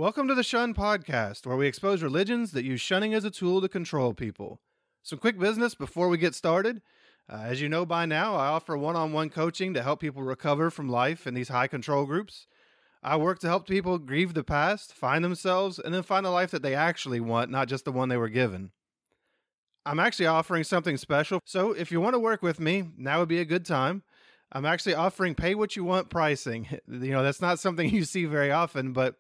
Welcome to the Shun podcast, where we expose religions that use shunning as a tool to control people. Some quick business before we get started. As you know by now, I offer one-on-one coaching to help people recover from life in these high control groups. I work to help people grieve the past, find themselves, and then find a life that they actually want, not just the one they were given. I'm actually offering something special, so if you want to work with me, now would be a good time. I'm actually offering pay what you want pricing. That's not something you see very often, but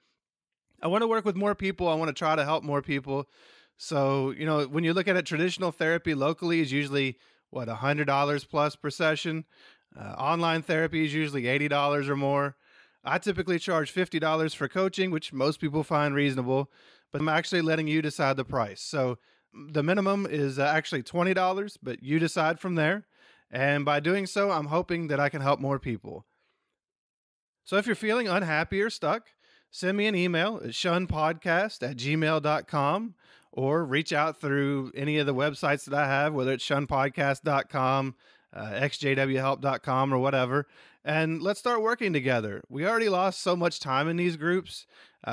I want to work with more people. I want to try to help more people. So, when you look at it, traditional therapy locally is usually, $100 plus per session. Online therapy is usually $80 or more. I typically charge $50 for coaching, which most people find reasonable, but I'm actually letting you decide the price. So the minimum is actually $20, but you decide from there. And by doing so, I'm hoping that I can help more people. So if you're feeling unhappy or stuck, send me an email at shunnpodcast@gmail.com or reach out through any of the websites that I have, whether it's shunnpodcast.com, xjwhelp.com, or whatever. And let's start working together. We already lost so much time in these groups.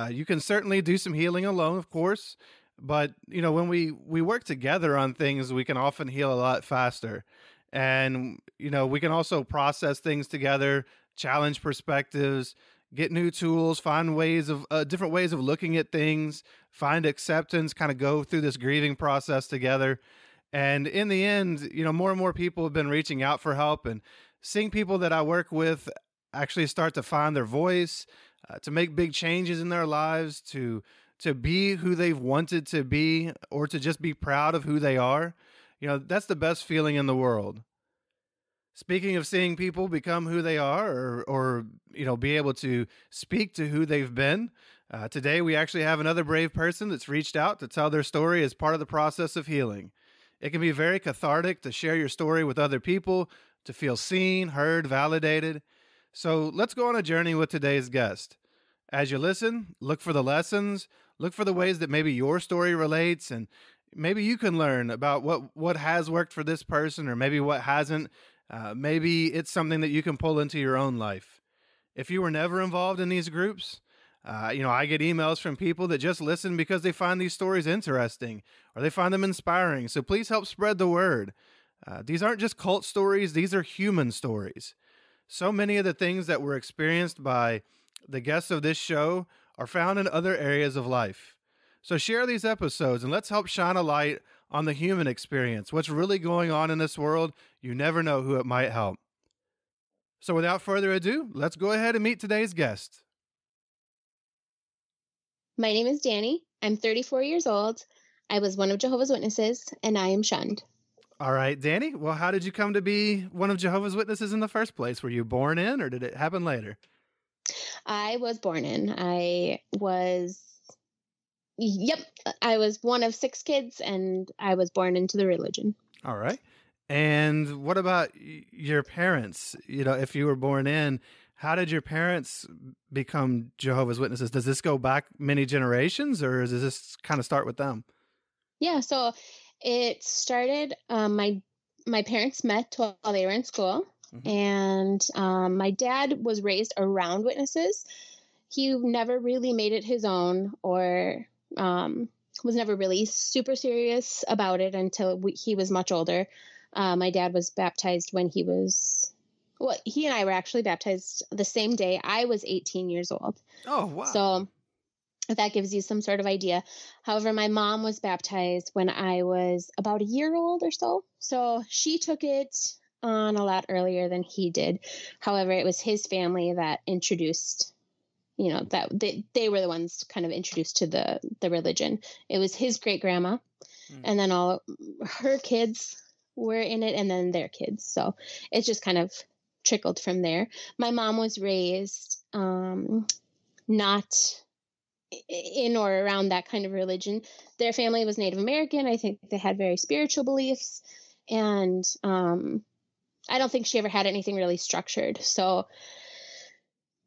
You can certainly do some healing alone, of course. But, when we work together on things, we can often heal a lot faster. And, we can also process things together, challenge perspectives, get new tools, find ways of different ways of looking at things, find acceptance, kind of go through this grieving process together. And in the end, more and more people have been reaching out for help, and seeing people that I work with actually start to find their voice, to make big changes in their lives, to be who they've wanted to be, or to just be proud of who they are. That's the best feeling in the world. Speaking of seeing people become who they are, or be able to speak to who they've been, today we actually have another brave person that's reached out to tell their story as part of the process of healing. It can be very cathartic to share your story with other people, to feel seen, heard, validated. So let's go on a journey with today's guest. As you listen, look for the lessons, look for the ways that maybe your story relates, and maybe you can learn about what has worked for this person, or maybe what hasn't. Maybe it's something that you can pull into your own life. If you were never involved in these groups, I get emails from people that just listen because they find these stories interesting or they find them inspiring. So please help spread the word. These aren't just cult stories. These are human stories. So many of the things that were experienced by the guests of this show are found in other areas of life. So share these episodes and let's help shine a light on the human experience. What's really going on in this world? You never know who it might help. So without further ado, let's go ahead and meet today's guest. My name is Dani. I'm 34 years old. I was one of Jehovah's Witnesses, and I am shunned. All right, Dani. Well, how did you come to be one of Jehovah's Witnesses in the first place? Were you born in, or did it happen later? I was born in. I was one of 6 kids, and I was born into the religion. All right. And what about your parents? If you were born in, how did your parents become Jehovah's Witnesses? Does this go back many generations, or does this kind of start with them? Yeah, so it started, my parents met while they were in school, and my dad was raised around witnesses. He never really made it his own, or was never really super serious about it until he was much older. My dad was baptized when he and I were actually baptized the same day. I was 18 years old. Oh, wow. So if that gives you some sort of idea. However, my mom was baptized when I was about a year old or so. So she took it on a lot earlier than he did. However, it was his family that introduced, that they were the ones kind of introduced to the religion. It was his great grandma, and then all her kids were in it, and then their kids. So it just kind of trickled from there. My mom was raised not in or around that kind of religion. Their family was Native American. I think they had very spiritual beliefs, and I don't think she ever had anything really structured. So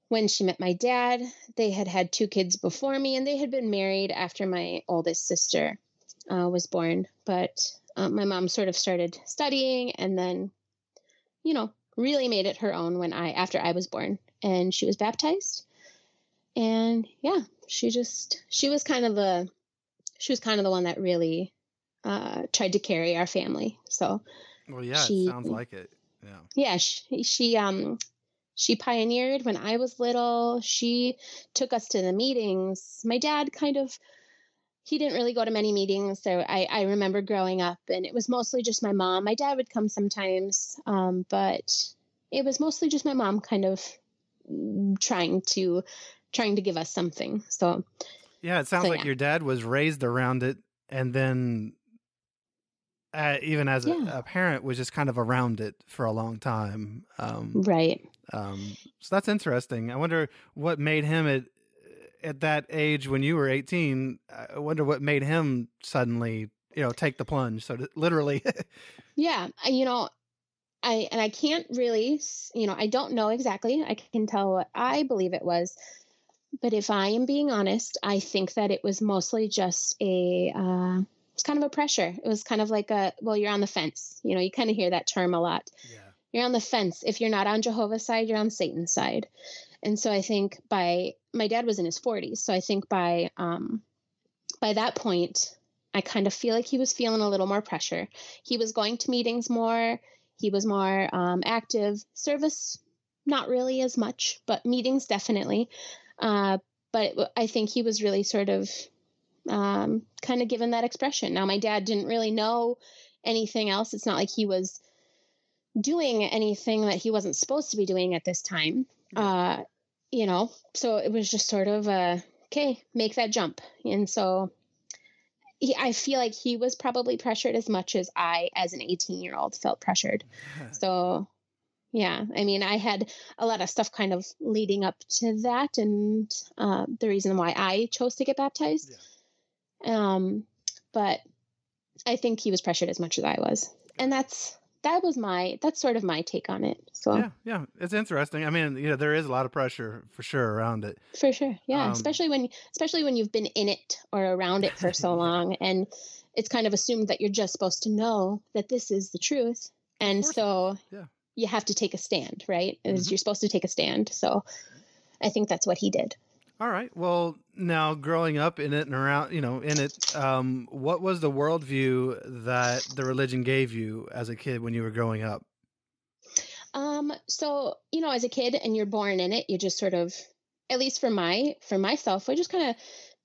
when she met my dad, they had 2 kids before me, and they had been married after my oldest sister was born. But my mom sort of started studying, and then, really made it her own after I was born, and she was baptized. And yeah, she was kind of the one that really tried to carry our family. So Well, yeah, it she, sounds like it. Yeah. yeah, she pioneered when I was little. She took us to the meetings. My dad he didn't really go to many meetings. So I remember growing up, and it was mostly just my mom. My dad would come sometimes, but it was mostly just my mom kind of trying to give us something. So Yeah, it sounds like yeah. your dad was raised around it, and then even as Yeah. a parent was just kind of around it for a long time. Right. So that's interesting. I wonder what made him at that age when you were 18. I wonder what made him suddenly, take the plunge. So literally. Yeah. I can't really, I don't know exactly. I can tell what I believe it was. But if I am being honest, I think that it was mostly just it's kind of a pressure. It was kind of like you're on the fence. You kind of hear that term a lot. Yeah. You're on the fence. If you're not on Jehovah's side, you're on Satan's side. And so I think my dad was in his 40s. So I think by that point, I kind of feel like he was feeling a little more pressure. He was going to meetings more. He was more active. Service, not really as much, but meetings definitely. But I think he was really sort of kind of given that expression. Now, my dad didn't really know anything else. It's not like he was doing anything that he wasn't supposed to be doing at this time. So it was just sort of okay, make that jump. And so I feel like he was probably pressured as much as I, as an 18-year-old, felt pressured. So yeah, I mean, I had a lot of stuff kind of leading up to that, and the reason why I chose to get baptized. Yeah. But I think he was pressured as much as I was, and that's sort of my take on it. So yeah, it's interesting. I mean, there is a lot of pressure for sure around it. For sure, yeah, especially when you've been in it or around it for so long, and it's kind of assumed that you're just supposed to know that this is the truth, and so you have to take a stand, right? You're supposed to take a stand. So I think that's what he did. All right. Well, now growing up in it and around, in it, what was the worldview that the religion gave you as a kid when you were growing up? So, as a kid and you're born in it, you just sort of, at least for myself, I just kind of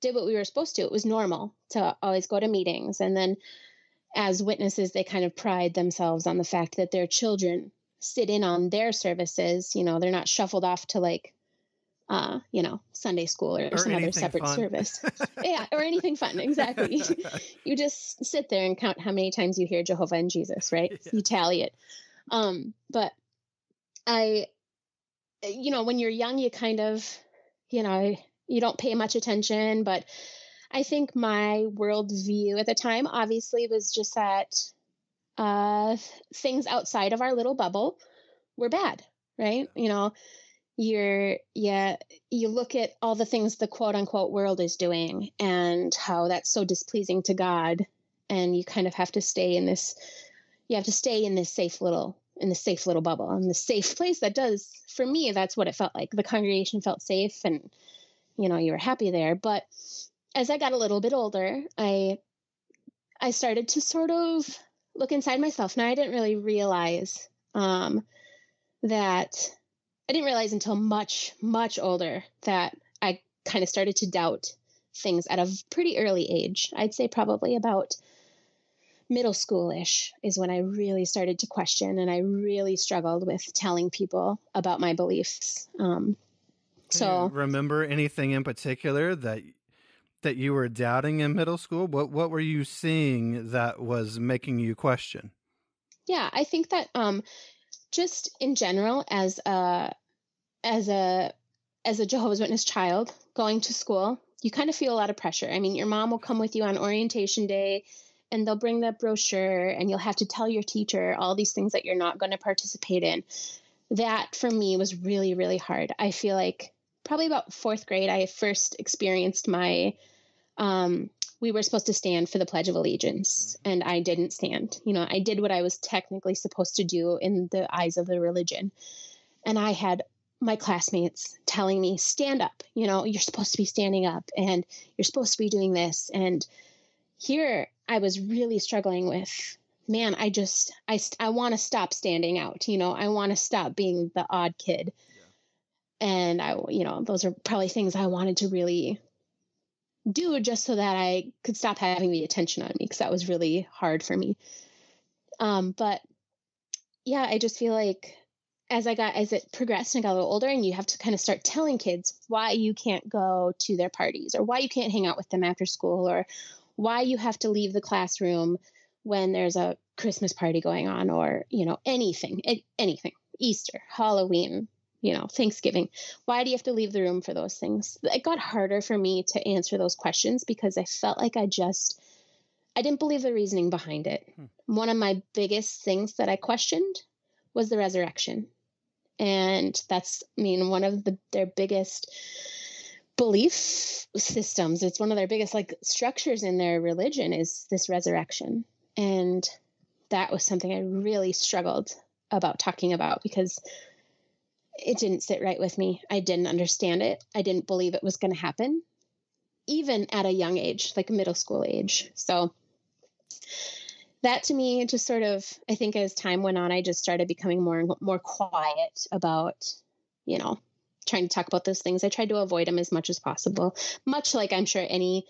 did what we were supposed to. It was normal to always go to meetings. And then as witnesses, they kind of pride themselves on the fact that their children sit in on their services. They're not shuffled off to like, Sunday school or some other separate service. Yeah. Or anything fun. Exactly. You just sit there and count how many times you hear Jehovah and Jesus, right? Yeah. You tally it. But when you're young, you kind of, you don't pay much attention, but I think my worldview at the time obviously was just that things outside of our little bubble were bad, right? You look at all the things the quote unquote world is doing and how that's so displeasing to God. And you kind of have to stay in this safe little bubble, and the safe place that does, for me, that's what it felt like. The congregation felt safe and, you were happy there. But as I got a little bit older, I started to sort of look inside myself. Now, I didn't really realize that I didn't realize until much, much older that I kind of started to doubt things at a pretty early age. I'd say probably about middle school-ish is when I really started to question, and I really struggled with telling people about my beliefs. So remember anything in particular that you were doubting in middle school? What were you seeing that was making you question? Yeah, I think that just in general, as a Jehovah's Witness child going to school, you kind of feel a lot of pressure. I mean, your mom will come with you on orientation day, and they'll bring the brochure, and you'll have to tell your teacher all these things that you're not going to participate in. That for me was really, really hard. I feel like probably about fourth grade, I first experienced we were supposed to stand for the Pledge of Allegiance, and I didn't stand. I did what I was technically supposed to do in the eyes of the religion. And I had my classmates telling me, stand up, you're supposed to be standing up and you're supposed to be doing this. And here I was really struggling with, man, I want to stop standing out. I want to stop being the odd kid. Yeah. And those are probably things I wanted to really do just so that I could stop having the attention on me, because that was really hard for me. But yeah, I just feel like as it progressed and I got a little older, and you have to kind of start telling kids why you can't go to their parties, or why you can't hang out with them after school, or why you have to leave the classroom when there's a Christmas party going on, or, anything, Easter, Halloween, Thanksgiving. Why do you have to leave the room for those things? It got harder for me to answer those questions because I felt like I didn't believe the reasoning behind it. One of my biggest things that I questioned was the resurrection. And that's, one of their biggest belief systems. It's one of their biggest structures in their religion is this resurrection. And that was something I really struggled about talking about because it didn't sit right with me. I didn't understand it. I didn't believe it was going to happen, even at a young age, like middle school age. So that to me just sort of, I think as time went on, I just started becoming more and more quiet about, trying to talk about those things. I tried to avoid them as much as possible, much like I'm sure any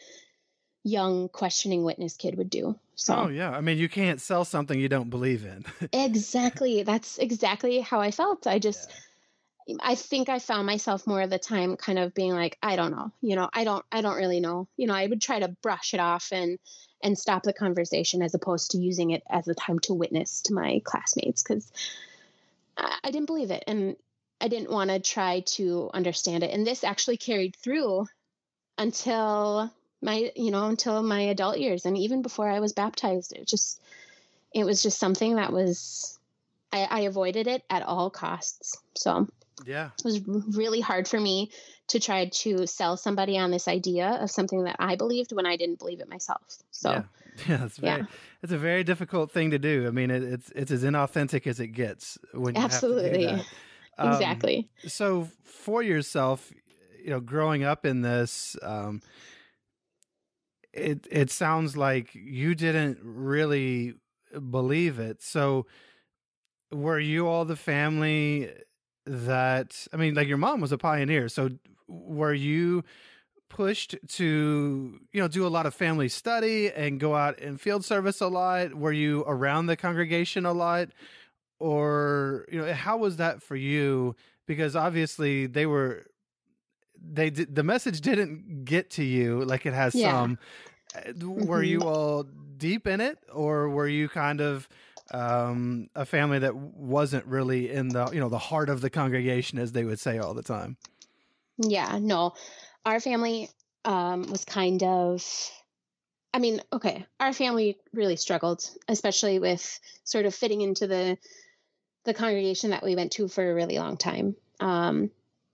young questioning witness kid would do. So, oh yeah. You can't sell something you don't believe in. Exactly. That's exactly how I felt. I think I found myself more of the time kind of being like, I don't know, I don't really know, I would try to brush it off and stop the conversation as opposed to using it as a time to witness to my classmates. Cause I didn't believe it. And I didn't want to try to understand it. And this actually carried through until my adult years. And even before I was baptized, it was just something that I avoided it at all costs. So yeah, it was really hard for me to try to sell somebody on this idea of something that I believed when I didn't believe it myself. So yeah, it's a very difficult thing to do. It's as inauthentic as it gets when you absolutely have to do that. Exactly. So for yourself, growing up in this, it sounds like you didn't really believe it. So were you all the family that, your mom was a pioneer. So were you pushed to, do a lot of family study and go out in field service a lot? Were you around the congregation a lot? Or, how was that for you? Because obviously the message didn't get to you like it has some. Were you all deep in it, or were you kind of a family that wasn't really in the, the heart of the congregation, as they would say all the time? Yeah, no, our family was kind of, our family really struggled, especially with sort of fitting into the congregation that we went to for a really long time.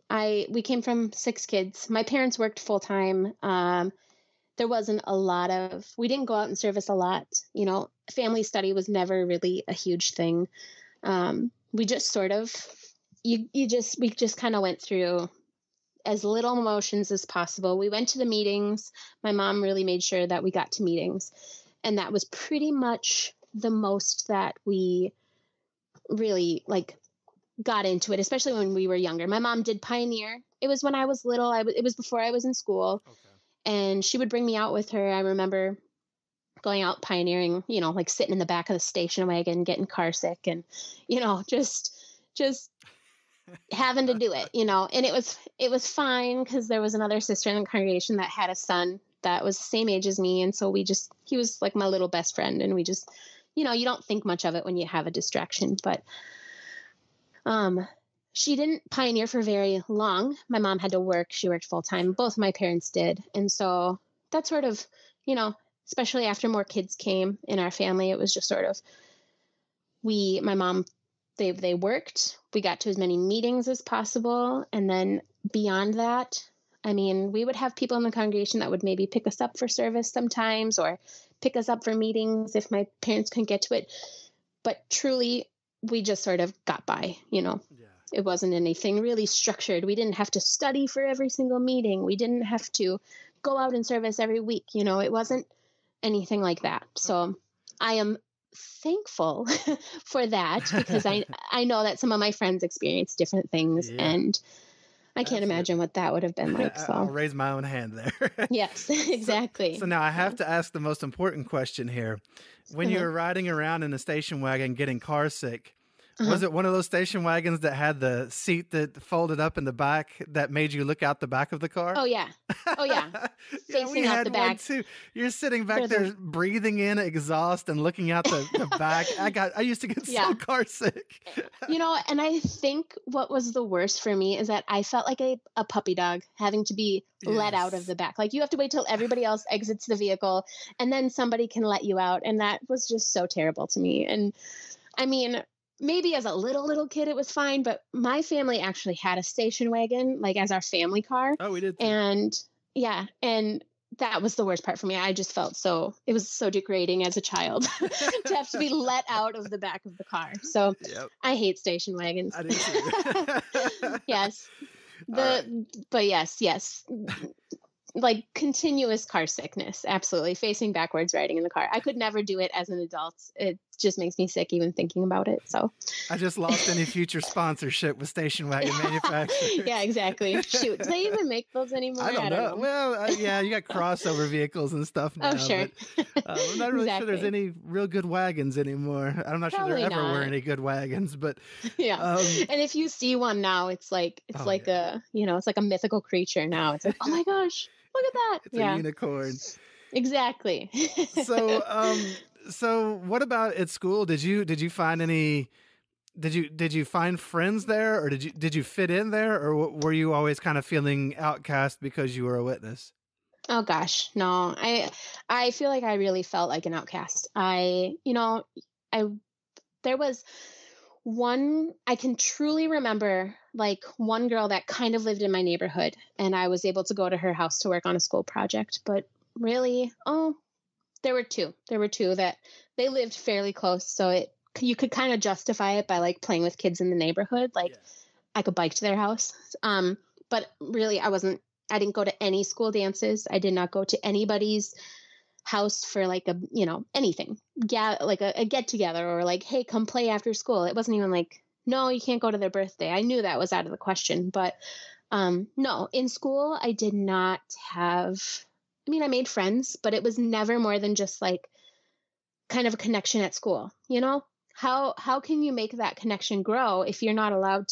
We came from 6 kids. My parents worked full time. There wasn't we didn't go out and service a lot. Family study was never really a huge thing. We just sort of, we just kind of went through as little emotions as possible. We went to the meetings. My mom really made sure that we got to meetings. And that was pretty much the most that we really got into it, especially when we were younger. My mom did pioneer. It was when I was little. It was before I was in school. Okay. And she would bring me out with her. I remember going out pioneering, sitting in the back of the station wagon, getting car sick and, just having to do it, and it was fine because there was another sister in the congregation that had a son that was the same age as me. And so he was like my little best friend. And we just, you don't think much of it when you have a distraction, but, she didn't pioneer for very long. My mom had to work. She worked full time. Both of my parents did. And so that sort of, especially after more kids came in our family, it was just sort of, my mom, they worked. We got to as many meetings as possible. And then beyond that, we would have people in the congregation that would maybe pick us up for service sometimes, or pick us up for meetings if my parents couldn't get to it. But truly, we just sort of got by, Yeah. It wasn't anything really structured. We didn't have to study for every single meeting. We didn't have to go out in service every week. It wasn't anything like that. So I am thankful for that, because I know that some of my friends experienced different things, and I can't imagine what that would have been like. So I'll raise my own hand there. Yes, exactly. So now I have to ask the most important question here. When you were riding around in a station wagon getting car sick, was it one of those station wagons that had the seat that folded up in the back that made you look out the back of the car? Oh, yeah. Facing out the back. One too. You're sitting back there breathing in exhaust and looking out the back. I used to get so car sick. And I think what was the worst for me is that I felt like a puppy dog having to be let out of the back. Like, you have to wait till everybody else exits the vehicle and then somebody can let you out. And that was just so terrible to me. And I mean, maybe as a little kid, it was fine, but my family actually had a station wagon, like, as our family car. Oh, we did too. And that was the worst part for me. I just felt it was so degrading as a child to have to be let out of the back of the car. So I hate station wagons. I do too. Yes. But yes. Like, continuous car sickness. Absolutely. Facing backwards, riding in the car. I could never do it as an adult. It just makes me sick even thinking about it. So I just lost any future sponsorship with station wagon manufacturers. Yeah, exactly. Shoot. Do they even make those anymore? I don't know. Well, you got crossover vehicles and stuff now. Oh, sure. But, I'm not really sure there's any real good wagons anymore. I'm not sure there ever were any good wagons, but yeah. And if you see one now, it's like it's like a mythical creature now. It's like, oh my gosh, look at that. It's a unicorn. Exactly. So what about at school? Did you find any? Did you find friends there, or did you fit in there, or were you always kind of feeling outcast because you were a witness? Oh gosh, no. I feel like I really felt like an outcast. There was one, I can truly remember, like, one girl that kind of lived in my neighborhood, and I was able to go to her house to work on a school project. But really, there were two that they lived fairly close. So you could kind of justify it by, like, playing with kids in the neighborhood. Like, I could bike to their house. But really I didn't go to any school dances. I did not go to anybody's house for, like, anything. Like a get together, or like, hey, come play after school. It wasn't even like, no, you can't go to their birthday. I knew that was out of the question. But no, in school, I did not have, I made friends, but it was never more than just, like, kind of a connection at school. How can you make that connection grow if you're not allowed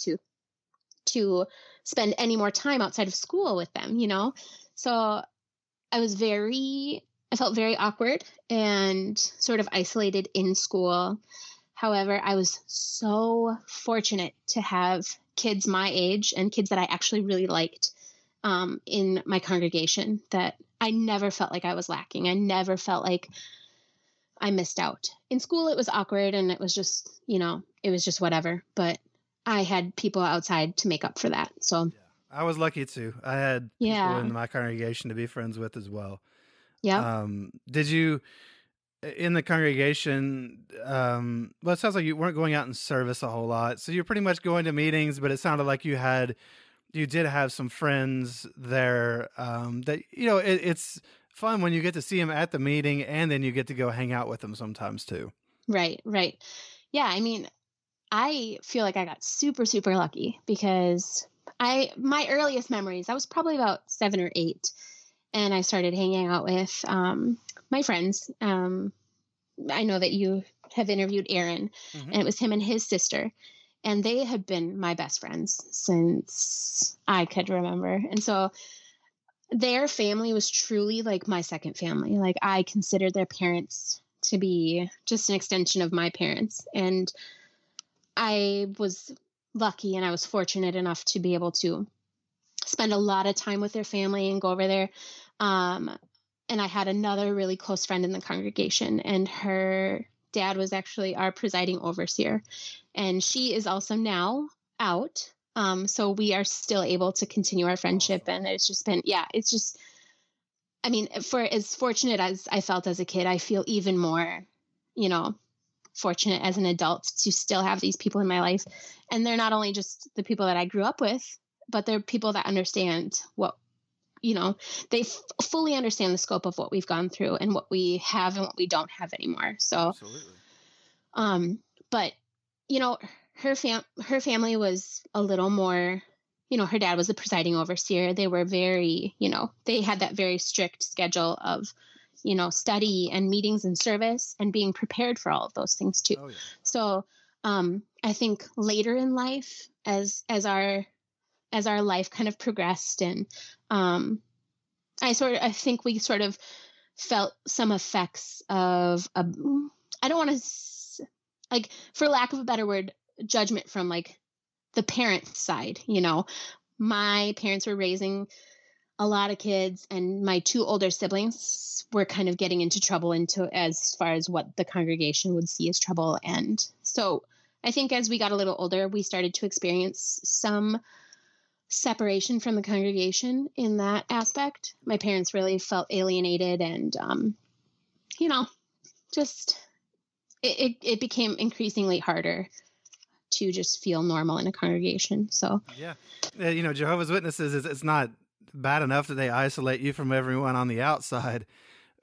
to spend any more time outside of school with them, So I felt very awkward and sort of isolated in school. However, I was so fortunate to have kids my age and kids that I actually really liked in my congregation, that I never felt like I was lacking. I never felt like I missed out. In school, it was awkward and it was just, whatever. But I had people outside to make up for that. So I was lucky too. I had people in my congregation to be friends with as well. Yeah. Did you, in the congregation, well, it sounds like you weren't going out in service a whole lot. So you're pretty much going to meetings, but it sounded like you did have some friends there that, it's fun when you get to see them at the meeting and then you get to go hang out with them sometimes too. Right. Yeah. I feel like I got super, super lucky because my earliest memories, I was probably about 7 or 8, and I started hanging out with my friends. I know that you have interviewed Aaron, and it was him and his sister, and they had been my best friends since I could remember. And so their family was truly like my second family. Like, I considered their parents to be just an extension of my parents. And I was lucky and I was fortunate enough to be able to spend a lot of time with their family and go over there. And I had another really close friend in the congregation, and her dad was actually our presiding overseer, and she is also now out. So we are still able to continue our friendship. And it's just been, for as fortunate as I felt as a kid, I feel even more, fortunate as an adult to still have these people in my life. And they're not only just the people that I grew up with, but they're people that understand what, they fully understand the scope of what we've gone through and what we have and what we don't have anymore. So, Absolutely. But, her family was a little more, her dad was the presiding overseer. They were very, they had that very strict schedule of, study and meetings and service and being prepared for all of those things too. Oh, yeah. So, I think later in life, as our life kind of progressed, and I think we sort of felt some effects of I don't want to, like, for lack of a better word, judgment from like the parent side. My parents were raising a lot of kids, and my two older siblings were kind of getting into trouble as far as what the congregation would see as trouble. And so I think as we got a little older, we started to experience some separation from the congregation in that aspect. My parents really felt alienated, and, just it became increasingly harder to just feel normal in a congregation. So, yeah. Jehovah's Witnesses, it's not bad enough that they isolate you from everyone on the outside.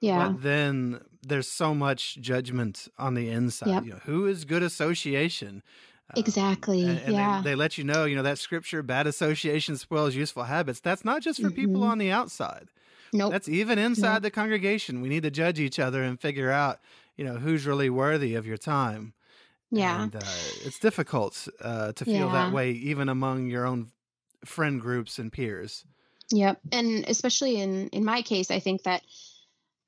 Yeah. But then there's so much judgment on the inside. Yep. Who is good association? Exactly. And yeah. they let you know, that scripture, bad association spoils useful habits. That's not just for people on the outside. Nope. That's even inside the congregation. We need to judge each other and figure out, who's really worthy of your time. Yeah. And it's difficult to feel that way, even among your own friend groups and peers. Yep. And especially in my case, I think that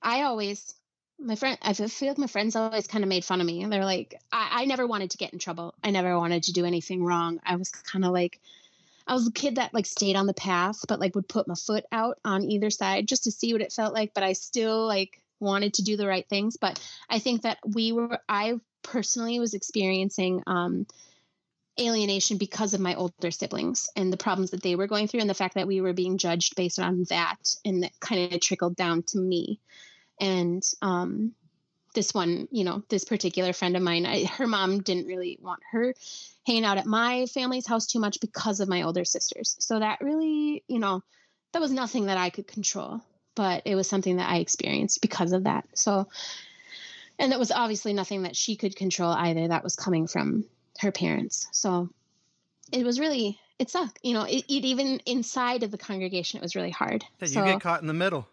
I feel like my friends always kind of made fun of me. They're like, I never wanted to get in trouble. I never wanted to do anything wrong. I was kind of like, I was a kid that like stayed on the path, but like would put my foot out on either side just to see what it felt like. But I still like wanted to do the right things. But I think that I personally was experiencing alienation because of my older siblings and the problems that they were going through, and the fact that we were being judged based on that, and that kind of trickled down to me. And this one, this particular friend of mine, her mom didn't really want her hanging out at my family's house too much because of my older sisters. So that really, that was nothing that I could control, but it was something that I experienced because of that. So, and that was obviously nothing that she could control either. That was coming from her parents. So it was really, it sucked. It even inside of the congregation, it was really hard. That you get caught in the middle.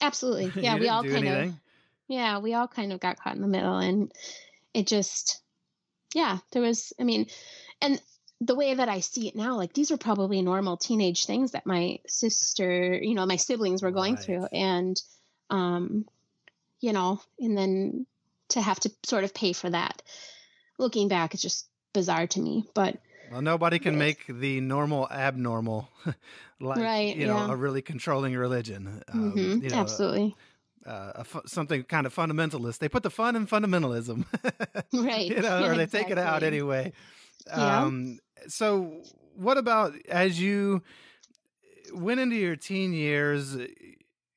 Absolutely. Yeah. we all kind of got caught in the middle, and it just, there was, and the way that I see it now, like these were probably normal teenage things that my sister, my siblings were going through. And, and then to have to sort of pay for that, looking back, it's just bizarre to me. But well, nobody can make the normal abnormal, like, a really controlling religion. Absolutely. Something kind of fundamentalist. They put the fun in fundamentalism, right? Or they take it out anyway. So what about as you went into your teen years?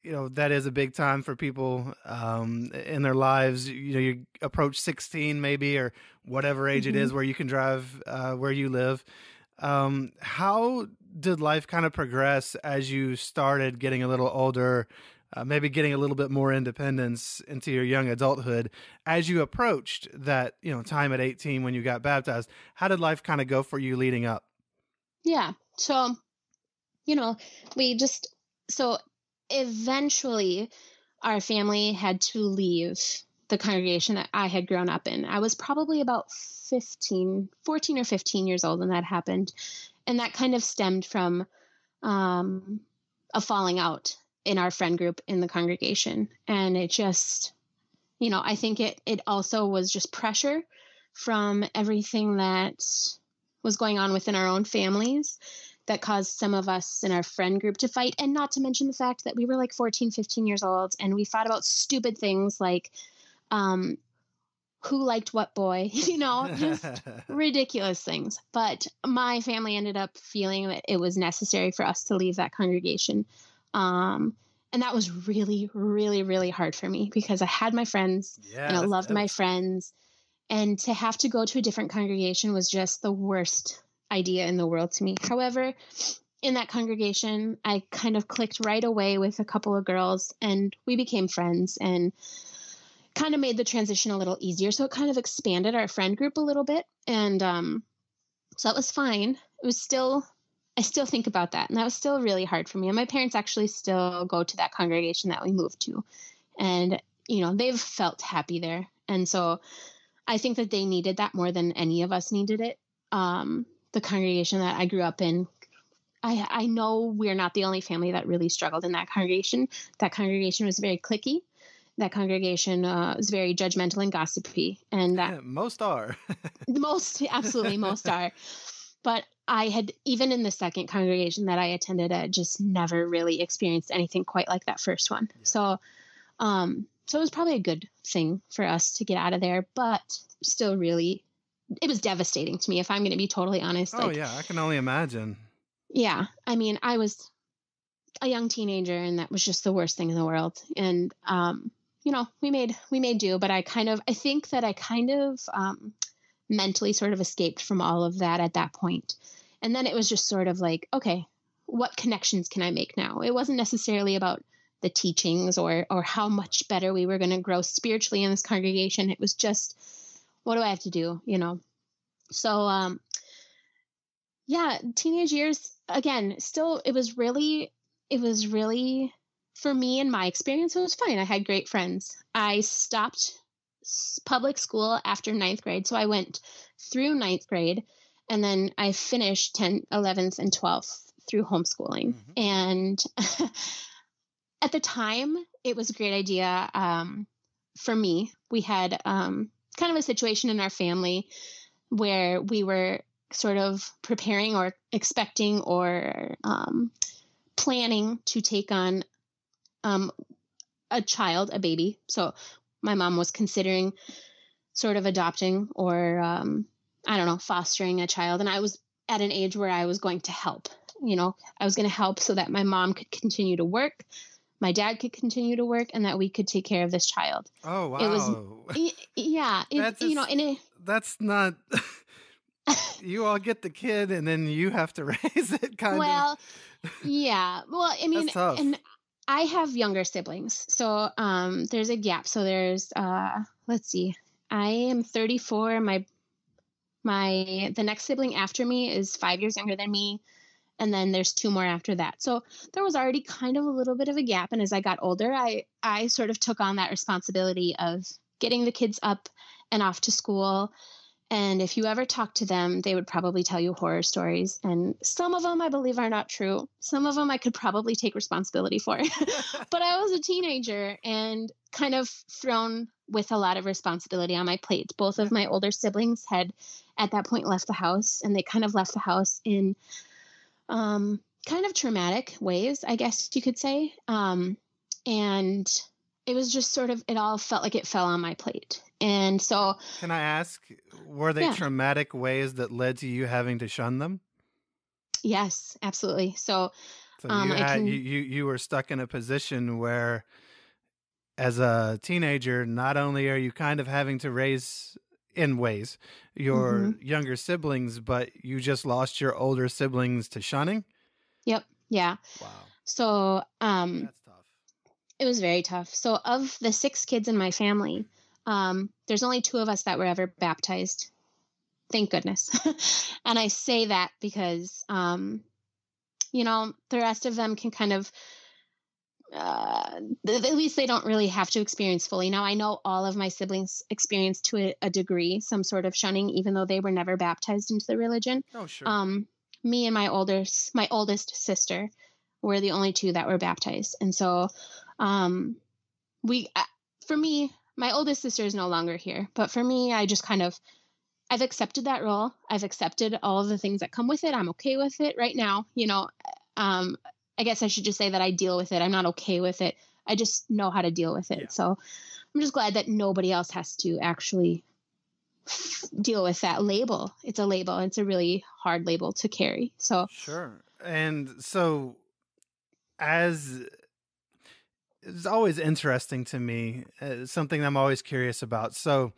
That is a big time for people in their lives. You approach 16 maybe, or whatever age it is where you can drive where you live. How did life kind of progress as you started getting a little older, maybe getting a little bit more independence into your young adulthood? As you approached that, time at 18 when you got baptized, how did life kind of go for you leading up? Yeah. So, eventually our family had to leave the congregation that I had grown up in. I was probably about 14 or 15 years old when that happened. And that kind of stemmed from a falling out in our friend group in the congregation. And it just, I think it also was just pressure from everything that was going on within our own families that caused some of us in our friend group to fight. And not to mention the fact that we were like 14, 15 years old, and we fought about stupid things like who liked what boy, just ridiculous things. But my family ended up feeling that it was necessary for us to leave that congregation. And that was really, really, really hard for me because I had my friends and I loved my friends. And to have to go to a different congregation was just the worst idea in the world to me. However, in that congregation, I kind of clicked right away with a couple of girls, and we became friends and kind of made the transition a little easier. So it kind of expanded our friend group a little bit. And so that was fine. It was still, I still think about that. And that was still really hard for me. And my parents actually still go to that congregation that we moved to. And, they've felt happy there. And so I think that they needed that more than any of us needed it. The congregation that I grew up in, I know we're not the only family that really struggled in that congregation. That congregation was very cliquey. That congregation was very judgmental and gossipy. And that most are. Absolutely most are. But I had, even in the second congregation that I attended, I just never really experienced anything quite like that first one. Yeah. So it was probably a good thing for us to get out of there, but still really, it was devastating to me, if I'm going to be totally honest. Oh, yeah, I can only imagine. Yeah. I mean, I was a young teenager, and that was just the worst thing in the world. And, we made do, but I think that I mentally sort of escaped from all of that at that point. And then it was just sort of like, okay, what connections can I make now? It wasn't necessarily about the teachings or how much better we were going to grow spiritually in this congregation. It was just, what do I have to do? So, teenage years, again, still, it was really, for me, in my experience, it was fine. I had great friends. I stopped public school after 9th grade. So I went through 9th grade, and then I finished 10th, 11th, and 12th through homeschooling. Mm-hmm. And at the time, it was a great idea. For me, we had kind of a situation in our family where we were sort of preparing or expecting or planning to take on a baby. So my mom was considering sort of adopting or, fostering a child. And I was at an age where I was going to help. I was going to help so that my mom could continue to work, my dad could continue to work, and that we could take care of this child. Oh, wow. It was, yeah. That's not, you all get the kid and then you have to raise it kind of. Well, yeah. Well, I mean, that's tough. And I have younger siblings. So there's a gap. So there's, let's see, I am 34. The next sibling after me is 5 years younger than me. And then there's 2 more after that. So there was already kind of a little bit of a gap. And as I got older, I sort of took on that responsibility of getting the kids up and off to school. And if you ever talk to them, they would probably tell you horror stories. And some of them I believe are not true. Some of them I could probably take responsibility for. But I was a teenager and kind of thrown with a lot of responsibility on my plate. Both of my older siblings had at that point left the house, and they kind of left the house in kind of traumatic ways, I guess you could say. And it was just sort of, it all felt like it fell on my plate. And so, can I ask, were they traumatic ways that led to you having to shun them? Yes, absolutely. So you were stuck in a position where, as a teenager, not only are you kind of having to raise in ways your younger siblings, but you just lost your older siblings to shunning. Yep. Yeah. Wow. So that's tough. It was very tough. So of the 6 kids in my family, there's only 2 of us that were ever baptized. Thank goodness. And I say that because, the rest of them can kind of, at least they don't really have to experience fully. Now, I know all of my siblings experienced to a degree some sort of shunning, even though they were never baptized into the religion. Oh, sure. Me and my oldest sister were the only 2 that were baptized. And so for me, my oldest sister is no longer here, but for me, I've accepted that role. I've accepted all of the things that come with it. I'm okay with it right now. I guess I should just say that I deal with it. I'm not okay with it. I just know how to deal with it. Yeah. So I'm just glad that nobody else has to actually deal with that label. It's a label. It's a really hard label to carry. So sure. And so it's always interesting to me, something I'm always curious about. So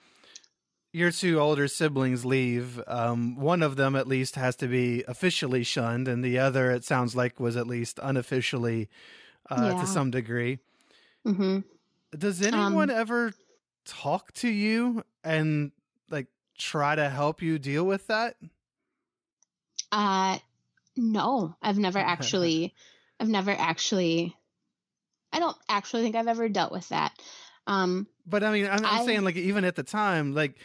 your two older siblings leave, one of them at least has to be officially shunned, and the other, it sounds like, was at least unofficially to Yeah. some degree. Mm-hmm. Does anyone ever talk to you and like try to help you deal with that? No, I've never actually, I don't actually think I've ever dealt with that. But I mean, I'm saying, like, even at the time, like,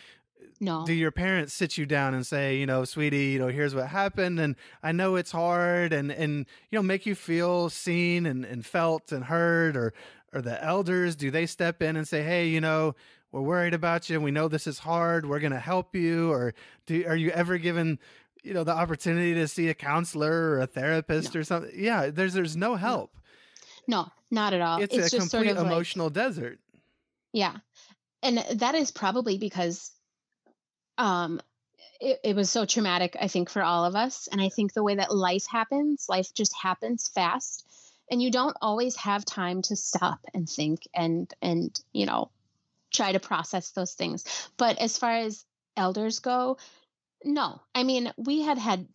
No. do your parents sit you down and say, sweetie, here's what happened, and I know it's hard, and make you feel seen and felt and heard, or the elders, do they step in and say, hey, we're worried about you, and we know this is hard, we're going to help you, or are you ever given the opportunity to see a counselor or a therapist or something? Yeah, there's no help. No, not at all. It's It's a just complete sort of emotional desert. Yeah. And that is probably because it was so traumatic, I think, for all of us. And I think the way that life just happens fast. And you don't always have time to stop and think and try to process those things. But as far as elders go, no. I mean, we had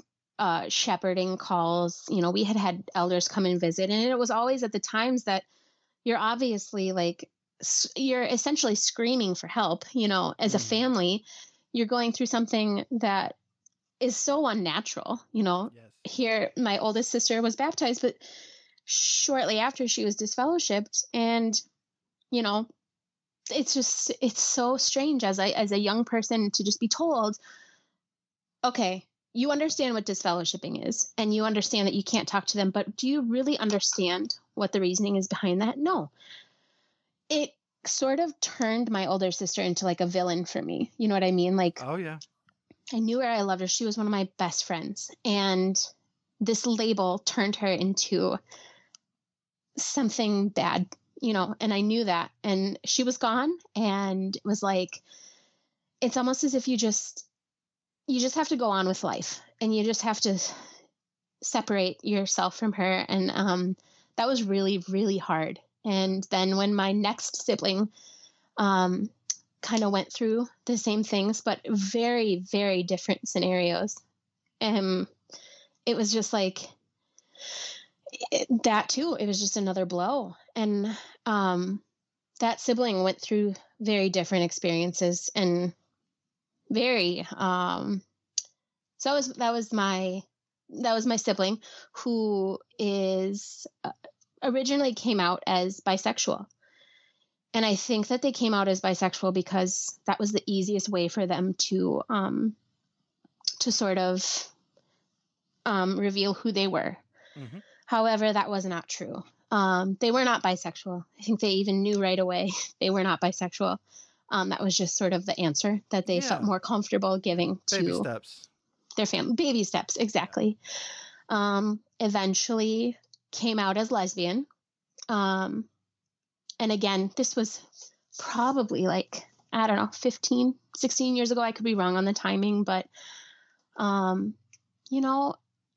shepherding calls, we had elders come and visit. And it was always at the times that you're obviously you're essentially screaming for help, as a family. You're going through something that is so unnatural, Yes. Here, my oldest sister was baptized, but shortly after she was disfellowshipped. And, it's so strange as a young person to just be told, okay, you understand what disfellowshipping is, and you understand that you can't talk to them, but do you really understand what the reasoning is behind that? No. It sort of turned my older sister into like a villain for me. You know what I mean? Like, oh yeah, I knew her, I loved her. She was one of my best friends. And this label turned her into something bad, and I knew that. And she was gone, and it was like, it's almost as if you just have to go on with life, and you just have to separate yourself from her. And that was really, really hard. And then when my next sibling kind of went through the same things, but very, very different scenarios, it was just like that too. It was just another blow. And that sibling went through very different experiences, and very so that was my sibling, who is originally came out as bisexual. And I think that they came out as bisexual because that was the easiest way for them to sort of reveal who they were. Mm-hmm. However, that was not true. They were not bisexual. I think they even knew right away they were not bisexual. That was just sort of the answer that they felt more comfortable giving baby to steps. Their family. Baby steps, exactly. Eventually came out as lesbian. And again, this was probably 15, 16 years ago. I could be wrong on the timing, but, and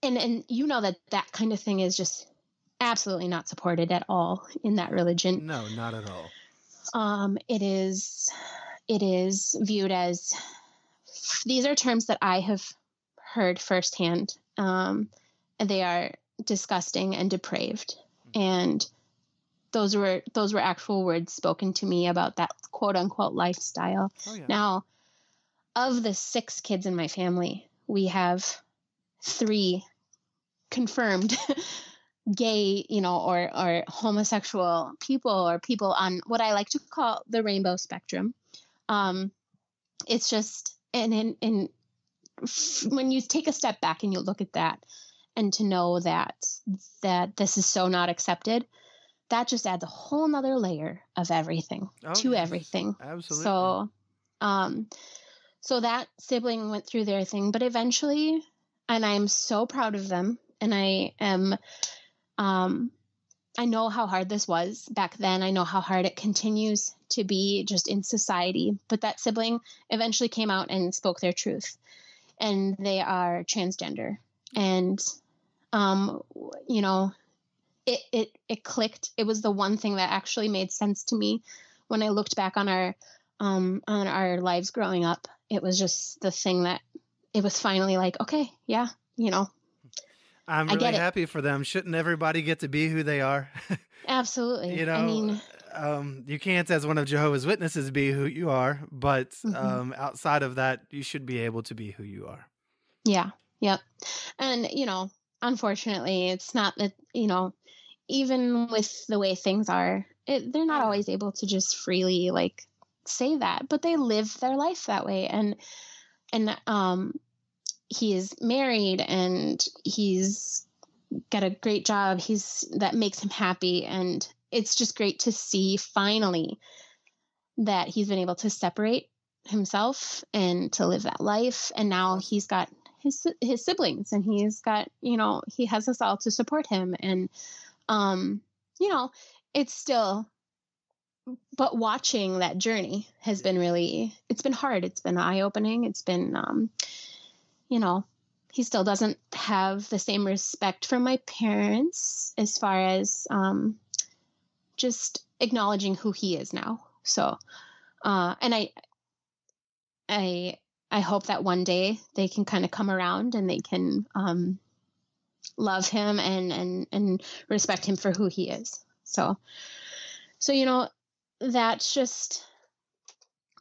that kind of thing is just absolutely not supported at all in that religion. No, not at all. It is viewed as, these are terms that I have heard firsthand. And they are disgusting and depraved. And those were actual words spoken to me about that quote unquote lifestyle. Oh, yeah. Now, of the 6 kids in my family, we have 3 confirmed gay, or homosexual people, or people on what I like to call the rainbow spectrum. It's just, and when you take a step back and you look at that, and to know that this is so not accepted, that just adds a whole nother layer of everything to everything. Absolutely. So that sibling went through their thing, but eventually, and I'm so proud of them. And I know how hard this was back then. I know how hard it continues to be just in society, but that sibling eventually came out and spoke their truth, and they are transgender. And it clicked. It was the one thing that actually made sense to me when I looked back on our lives growing up. it was just the thing that it was finally like, okay, yeah, you know, I'm I really get it. happy for them. Shouldn't everybody get to be who they are? Absolutely. You I know, mean, you can't, as one of Jehovah's Witnesses, be who you are, but mhm. outside of that, you should be able to be who you are. Yeah. Yep. And, you know, unfortunately, it's not that, you know, even with the way things are, they're Oh not yeah. always able to just freely like say that, but they live their life that way. And he is married and he's got a great job. That makes him happy. And it's just great to see finally that he's been able to separate himself and to live that life. And That's now awesome. he's got his siblings, and he's got, you know, he has us all to support him. And um you know, it's still, but watching that journey has Yeah. been really, it's been hard, it's been eye opening, it's been you know, he still doesn't have the same respect from my parents as far as just acknowledging who he is now. So and I I hope that one day they can kind of come around and they can love him and respect him for who he is. So you know, that's just,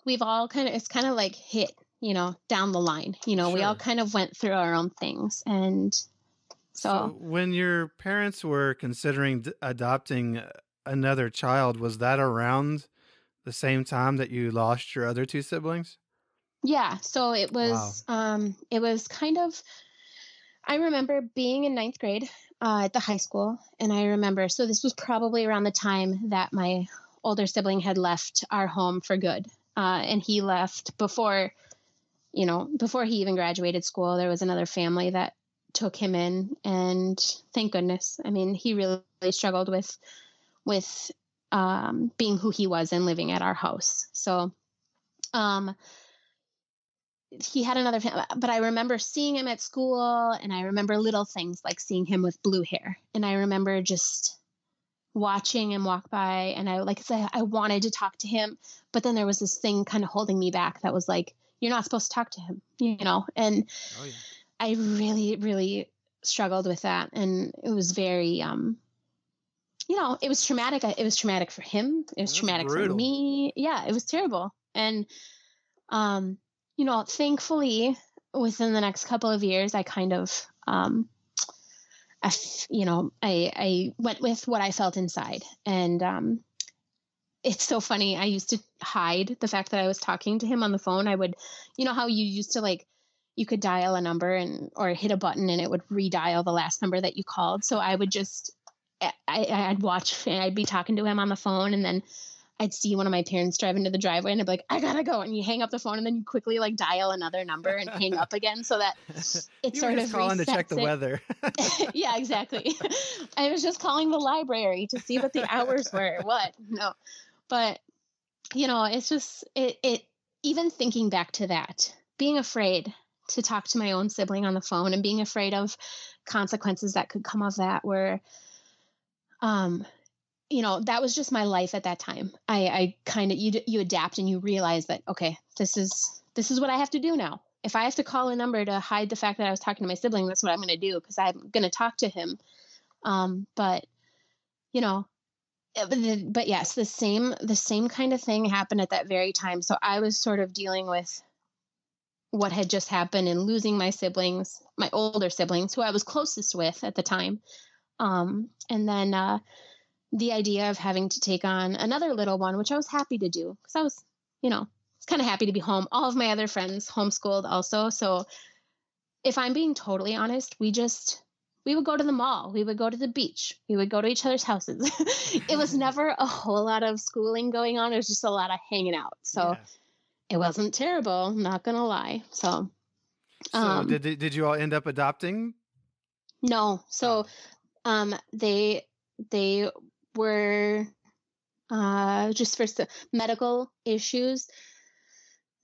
we've all kind of, it's kind of like hit, you know, down the line. You know, we all Sure. kind of went through our own things, and so So, when your parents were considering adopting another child, was that around the same time that you lost your other two siblings? yeah. So Wow. it was kind of, I remember being in ninth grade at the high school, and I remember, so this was probably around the time that my older sibling had left our home for good. And he left before, you know, before he even graduated school. There was another family that took him in, and thank goodness. I mean, he really struggled with being who he was and living at our house. So um, he had another family, but I remember seeing him at school, and I remember little things like seeing him with blue hair, and I remember just watching him walk by, and I, like I said, I wanted to talk to him, but then there was this thing kind of holding me back that was like, you're not supposed to talk to him, you know. And Oh yeah. I really, really struggled with that. And it was very, you know, it was traumatic. It was traumatic for him. It was That's traumatic for brutal. me. Yeah, it was terrible. And, um, you know, thankfully, within the next couple of years, I kind of, you know, I went with what I felt inside. And it's so funny. I used to hide the fact that I was talking to him on the phone. I would, you know, how you used to like, you could dial a number and or hit a button and it would redial the last number that you called. So I would just, I'd watch, I'd be talking to him on the phone, and then I'd see one of my parents drive into the driveway, and I'd be like, I gotta go. And you hang up the phone, and then you quickly like dial another number and hang up again, so that it You were sort just of calling to check resets the it. weather. Yeah, exactly. I was just calling the library to see what the hours were. What? No. But you know, it's just it even thinking back to that, being afraid to talk to my own sibling on the phone and being afraid of consequences that could come of that were um you know, that was just my life at that time. I kind of, you adapt and you realize that, okay, this is what I have to do now. If I have to call a number to hide the fact that I was talking to my sibling, that's what I'm going to do, because I'm going to talk to him. But you know, but yes, the same kind of thing happened at that very time. So I was sort of dealing with what had just happened and losing my siblings, my older siblings, who I was closest with at the time. And then the idea of having to take on another little one, which I was happy to do because I was, you know, was kind of happy to be home. All of my other friends homeschooled also. So if I'm being totally honest, we would go to the mall, we would go to the beach, we would go to each other's houses. It was never a whole lot of schooling going on. It was just a lot of hanging out. So Yeah. it wasn't terrible, not gonna lie. So So, um did you all end up adopting? no. So Oh, they were just for medical issues.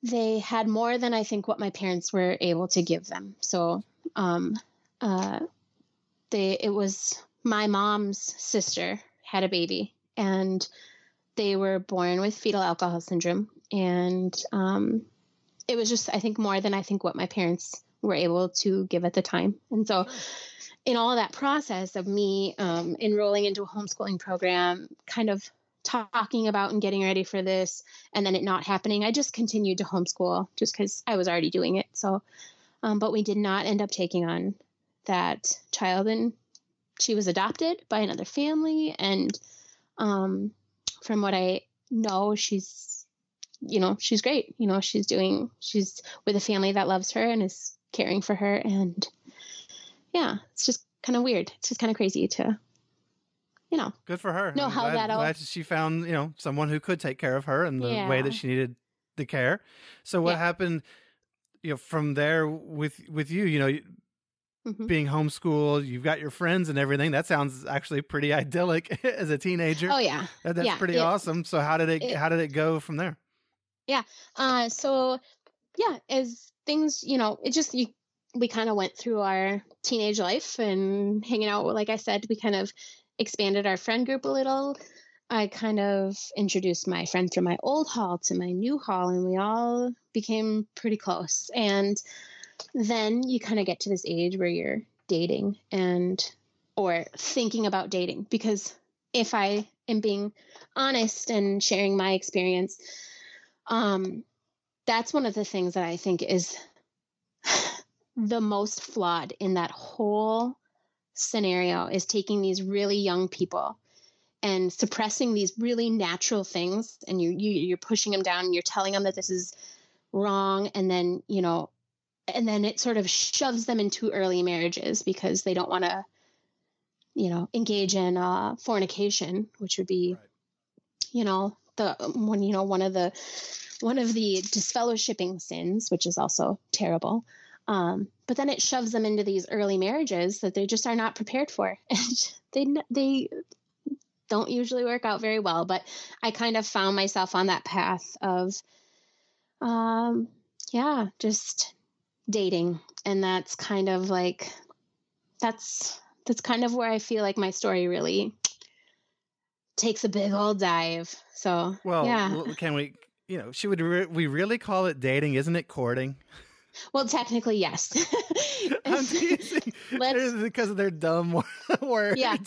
They had more than I think what my parents were able to give them. So um uh it was my mom's sister had a baby, and they were born with fetal alcohol syndrome. And it was just, I think, more than I think what my parents were able to give at the time. And so in all of that process of me enrolling into a homeschooling program, kind of talking about and getting ready for this, and then it not happening, I just continued to homeschool just because I was already doing it. So, but we did not end up taking on that child, and she was adopted by another family. And from what I know, she's great. She's with a family that loves her and is caring for her. And yeah, it's just kind of weird. It's just kind of crazy to, good for her. know how that all. Glad she found, someone who could take care of her in the way that she needed the care. So what happened, from there with you, being homeschooled, you've got your friends and everything. That sounds actually pretty idyllic as a teenager. Oh yeah. That's pretty awesome. So how did it go from there? Yeah. So yeah, as things, we kind of went through our teenage life and hanging out. Like I said, we kind of expanded our friend group a little. I kind of introduced my friend from my old hall to my new hall, and we all became pretty close. And then you kind of get to this age where you're dating or thinking about dating, because if I am being honest and sharing my experience, that's one of the things that I think is the most flawed in that whole scenario, is taking these really young people and suppressing these really natural things, and you're pushing them down and you're telling them that this is wrong. And then, and then it sort of shoves them into early marriages because they don't want to, engage in fornication, which would be, one of the disfellowshipping sins, which is also terrible. But then it shoves them into these early marriages that they just are not prepared for. And they don't usually work out very well. But I kind of found myself on that path of, just dating. And that's kind of like, that's kind of where I feel like my story really takes a big old dive. So, can we, should we really call it dating? Isn't it courting? Well, technically, yes. I'm teasing. Because of their dumb words. Yeah.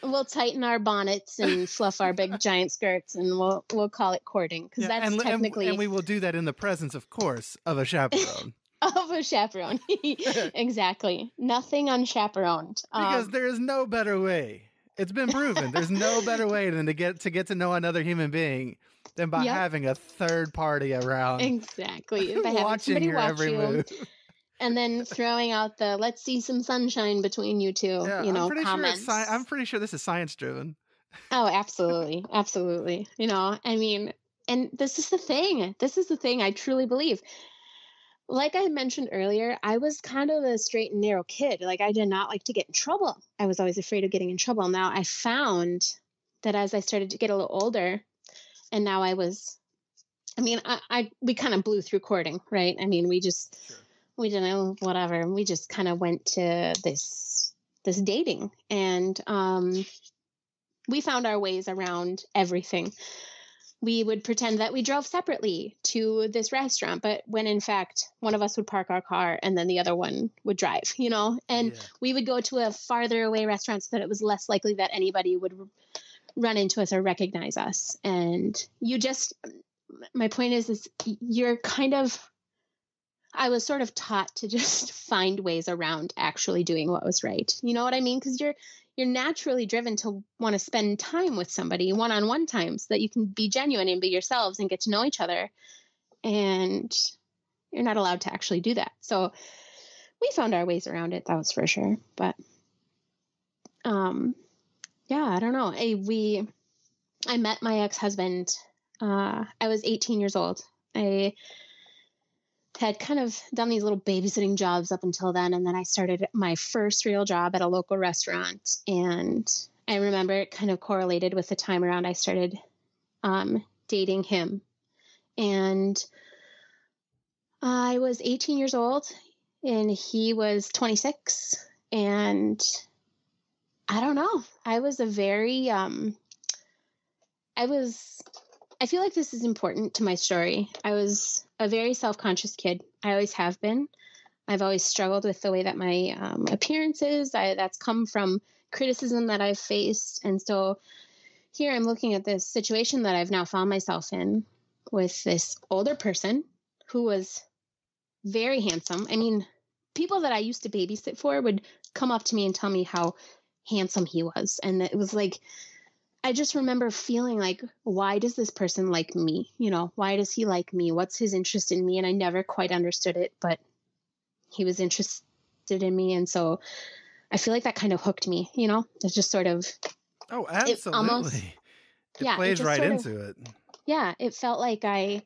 We'll tighten our bonnets and fluff our big giant skirts, and we'll call it courting, because that's technically. And we will do that in the presence, of course, of a chaperone. Of a chaperone. Exactly. Nothing unchaperoned. Because there is no better way. It's been proven. There's no better way than to get to know another human being than by having a third party around. Exactly. By having watching somebody your watch every you, move. and then throwing out the "let's see some sunshine between you two," comments. Sure I'm pretty sure this is science driven. Oh, absolutely, absolutely. And this is the thing. This is the thing I truly believe. Like I mentioned earlier, I was kind of a straight and narrow kid. Like, I did not like to get in trouble. I was always afraid of getting in trouble. Now I found that as I started to get a little older, and now we kind of blew through courting, right? We didn't, whatever. We just kind of went to this dating, and we found our ways around everything. We would pretend that we drove separately to this restaurant, but when in fact one of us would park our car and then the other one would drive, and we would go to a farther away restaurant so that it was less likely that anybody would run into us or recognize us. And my point is you're kind of, I was sort of taught to just find ways around actually doing what was right. You know what I mean? Because you're naturally driven to want to spend time with somebody one-on-one time so that you can be genuine and be yourselves and get to know each other. And you're not allowed to actually do that. So we found our ways around it. That was for sure. But, I don't know. I met my ex-husband. I was 18 years old. I had kind of done these little babysitting jobs up until then. And then I started my first real job at a local restaurant. And I remember it kind of correlated with the time around I started dating him. And I was 18 years old and he was 26. And I don't know. I was a very, I was I feel like this is important to my story. I was a very self-conscious kid. I always have been. I've always struggled with the way that my appearance is. That's come from criticism that I've faced. And so here I'm looking at this situation that I've now found myself in with this older person who was very handsome. I mean, people that I used to babysit for would come up to me and tell me how handsome he was. And it was like, I just remember feeling like, why does this person like me? You know, why does he like me? What's his interest in me? And I never quite understood it, but he was interested in me. And so I feel like that kind of hooked me, you know, it's just sort of, Oh, absolutely. It plays right into it. Yeah. It felt like I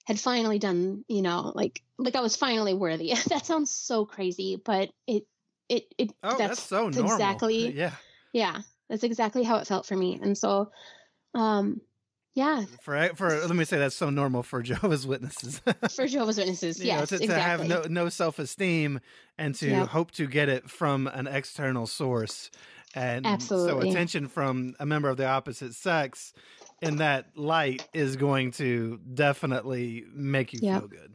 had finally done, you know, like I was finally worthy. That sounds so crazy, but that's so normal. Exactly. Yeah. Yeah. That's exactly how it felt for me. And so, yeah. For let me say, that's so normal for Jehovah's Witnesses. For Jehovah's Witnesses, yes, to exactly. have no self-esteem and to hope to get it from an external source. And absolutely. So attention from a member of the opposite sex in that light is going to definitely make you feel good.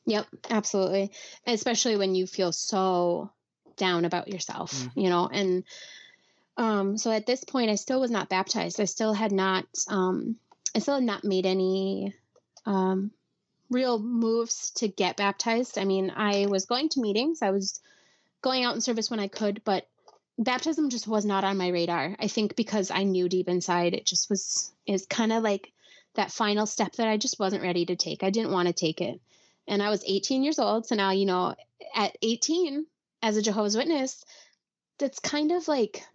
Yep, absolutely. Especially when you feel so down about yourself, you know, and so at this point I still was not baptized. I still had not made any real moves to get baptized. I mean, I was going to meetings, I was going out in service when I could, but baptism just was not on my radar. I think because I knew deep inside it just is kind of like that final step that I just wasn't ready to take. I didn't want to take it. And I was 18 years old. So now, you know, at 18 as a Jehovah's Witness, that's kind of like,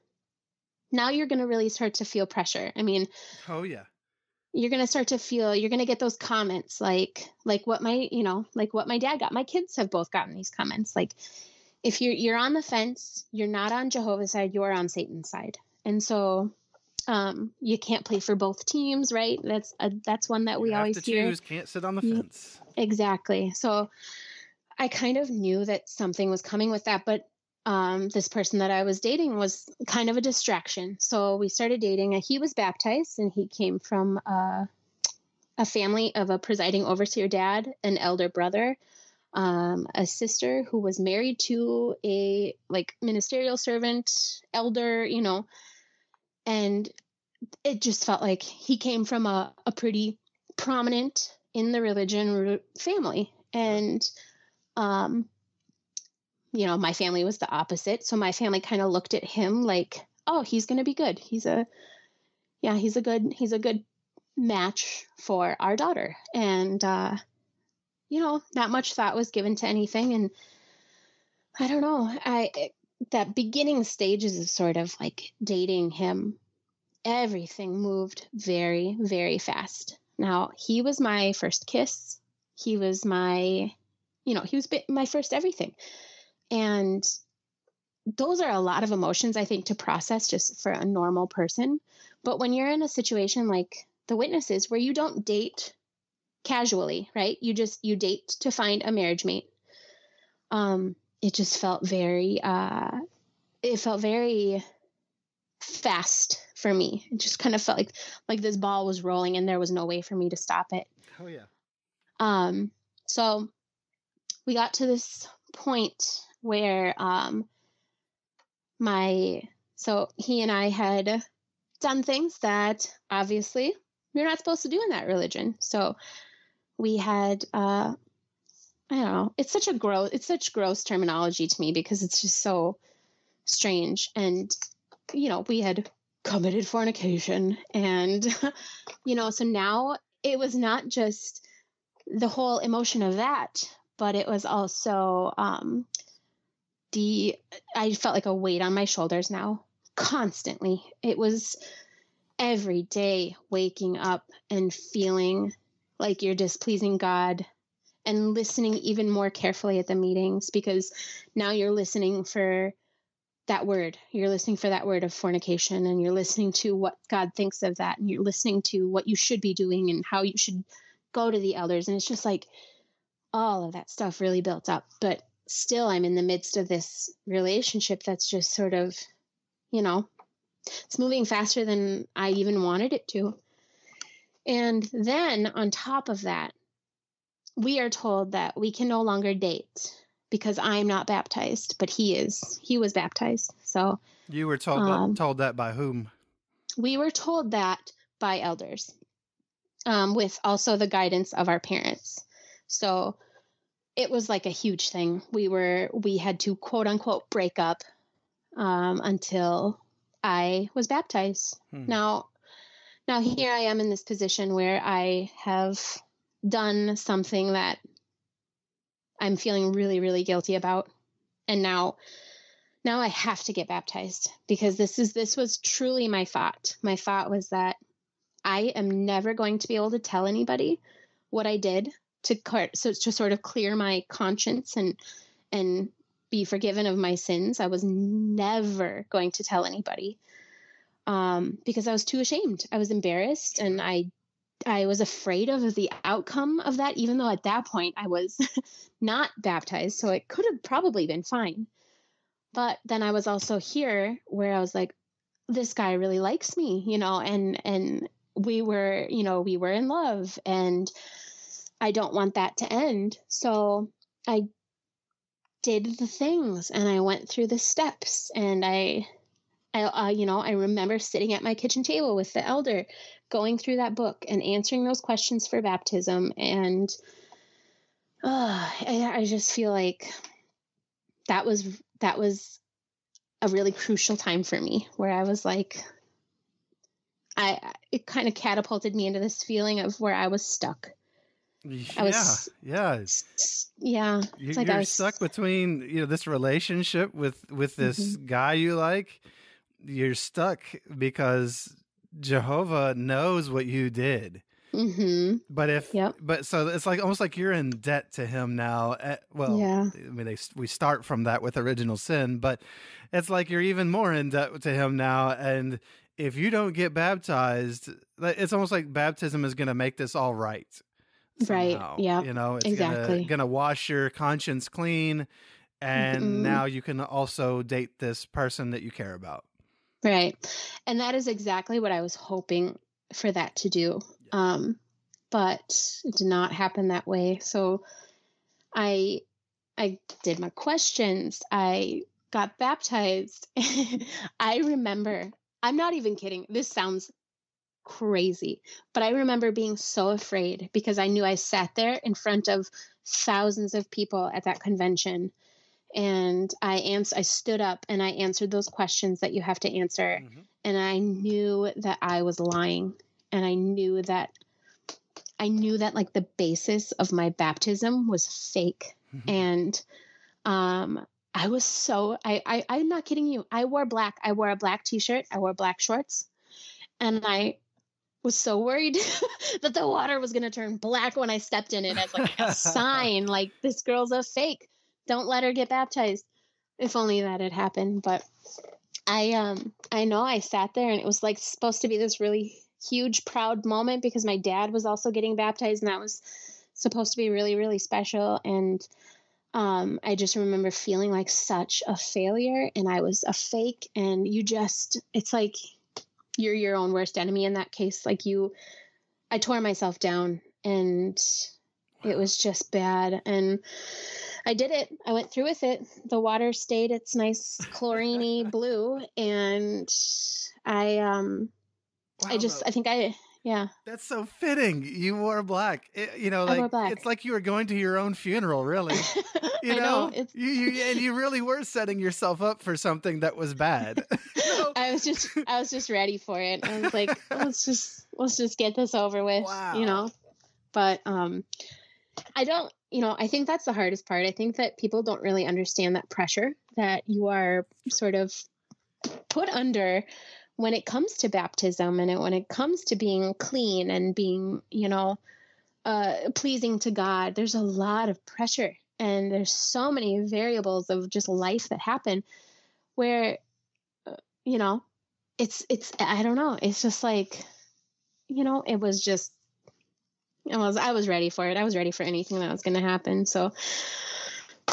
now you're going to really start to feel pressure. I mean, oh yeah, you're going to start to feel, you're going to get those comments like what my dad got. My kids have both gotten these comments. Like, if you're on the fence, you're not on Jehovah's side, you're on Satan's side. And so you can't play for both teams, right? That's one that we always hear. Choose, can't sit on the fence. Exactly. So I kind of knew that something was coming with that, but this person that I was dating was kind of a distraction. So we started dating. He was baptized, and he came from a family of a presiding overseer dad, an elder brother, a sister who was married to a ministerial servant, elder, you know, and it just felt like he came from a pretty prominent in the religion family. And, you know, my family was the opposite. So my family kind of looked at him like, oh, he's going to be good. He's a good match for our daughter. And, you know, not much thought was given to anything. And I don't know, that beginning stages of sort of like dating him, everything moved very, very fast. Now, he was my first kiss. He was my first everything. And those are a lot of emotions, I think, to process just for a normal person. But when you're in a situation like the Witnesses, where you don't date casually, right? You date to find a marriage mate. It just felt very fast for me. It just kind of felt like this ball was rolling and there was no way for me to stop it. Oh yeah. So we got to this point where he and I had done things that obviously you're not supposed to do in that religion. So we had I don't know, it's such gross terminology to me because it's just so strange. And you know, we had committed fornication, and you know, so now it was not just the whole emotion of that, but it was also I felt like a weight on my shoulders now, constantly. It was every day waking up and feeling like you're displeasing God, and listening even more carefully at the meetings, because now you're listening for that word. You're listening for that word of fornication, and you're listening to what God thinks of that, and you're listening to what you should be doing and how you should go to the elders. And it's just like all of that stuff really built up. But still, I'm in the midst of this relationship that's just sort of, you know, it's moving faster than I even wanted it to. And then on top of that, we are told that we can no longer date because I'm not baptized, but he is. He was baptized. So You were told that by whom? We were told that by elders, with also the guidance of our parents. So it was like a huge thing. We had to quote unquote break up until I was baptized. Now here I am in this position where I have done something that I'm feeling really, really guilty about. And now I have to get baptized because this was truly my thought. My thought was that I am never going to be able to tell anybody what I did to sort of clear my conscience and be forgiven of my sins. I was never going to tell anybody because I was too ashamed. I was embarrassed, and I was afraid of the outcome of that, even though at that point I was not baptized. So it could have probably been fine. But then I was also here where I was like, this guy really likes me, and we were in love, and I don't want that to end. So I did the things, and I went through the steps, and I remember sitting at my kitchen table with the elder, going through that book and answering those questions for baptism. And I just feel like that was a really crucial time for me, where I was like, it kind of catapulted me into this feeling of where I was stuck. Yeah. You're stuck between, this relationship with this guy you like. You're stuck because Jehovah knows what you did. But so it's like almost like you're in debt to him now. I mean, we start from that with original sin, but it's like you're even more in debt to him now. And if you don't get baptized, it's almost like baptism is going to make this all right. Somehow. Right. Yeah. It's exactly. gonna wash your conscience clean, and now you can also date this person that you care about. Right. And that is exactly what I was hoping for that to do. But it did not happen that way. So I did my questions. I got baptized. I remember, I'm not even kidding. This sounds crazy, but I remember being so afraid because I knew I sat there in front of thousands of people at that convention, and I stood up and I answered those questions that you have to answer. And I knew that I was lying, and I knew that like the basis of my baptism was fake. And I was so I'm not kidding you. I wore black. I wore a black t-shirt. I wore black shorts, and I was so worried that the water was going to turn black when I stepped in it as like a sign, like, this girl's a fake. Don't let her get baptized. If only that had happened. But I know I sat there, and it was like supposed to be this really huge, proud moment because my dad was also getting baptized, and that was supposed to be really, really special. And I just remember feeling like such a failure, and I was a fake. And it's like you're your own worst enemy in that case. Like I tore myself down, and it was just bad. And I did it. I went through with it. The water stayed its nice chlorine-y blue. And That's so fitting. You wore black. I wore black. It's like you were going to your own funeral, really. I know. You really were setting yourself up for something that was bad. I was just ready for it. I was like, let's just get this over with. Wow. But I think that's the hardest part. I think that people don't really understand that pressure that you are sort of put under when it comes to baptism, and when it comes to being clean and being, pleasing to God. There's a lot of pressure, and there's so many variables of just life that happen where, it's, I don't know. It's just like, it was just, I was ready for it. I was ready for anything that was going to happen. So,